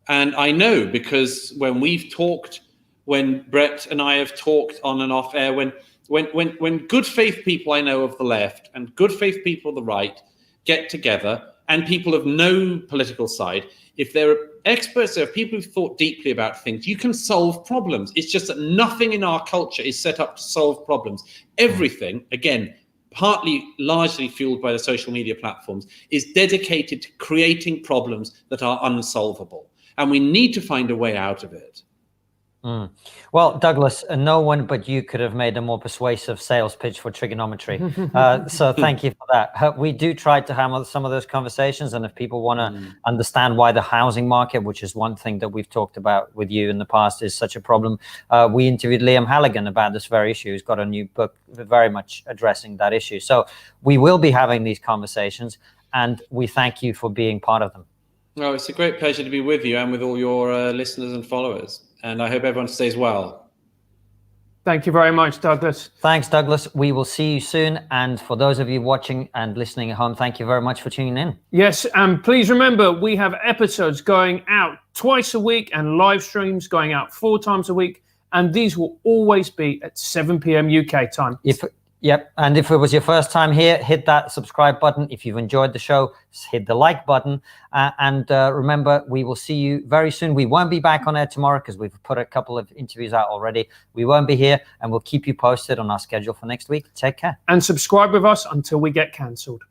And I know, because when we've talked, when Brett and I have talked on and off air, when good faith people I know of the left and good faith people of the right get together, and people of no political side, if there are experts, there are people who've thought deeply about things, you can solve problems. It's just that nothing in our culture is set up to solve problems. Everything, again, largely fueled by the social media platforms, is dedicated to creating problems that are unsolvable. And we need to find a way out of it. Well, Douglas, no one but you could have made a more persuasive sales pitch for trigonometry. So thank you for that. We do try to have some of those conversations. And if people want to understand why the housing market, which is one thing that we've talked about with you in the past, is such a problem, we interviewed Liam Halligan about this very issue. He's got a new book very much addressing that issue. So we will be having these conversations, and we thank you for being part of them. Oh, it's a great pleasure to be with you and with all your listeners and followers. And I hope everyone stays well. Thank you very much, Douglas. Thanks, Douglas. We will see you soon. And for those of you watching and listening at home, thank you very much for tuning in. Yes, and please remember, we have episodes going out twice a week and live streams going out 4 times a week. And these will always be at 7 p.m. UK time. Yep. And if it was your first time here, hit that subscribe button. If you've enjoyed the show, hit the like button. And remember, we will see you very soon. We won't be back on air tomorrow because we've put a couple of interviews out already. We won't be here, and we'll keep you posted on our schedule for next week. Take care. And subscribe with us until we get cancelled.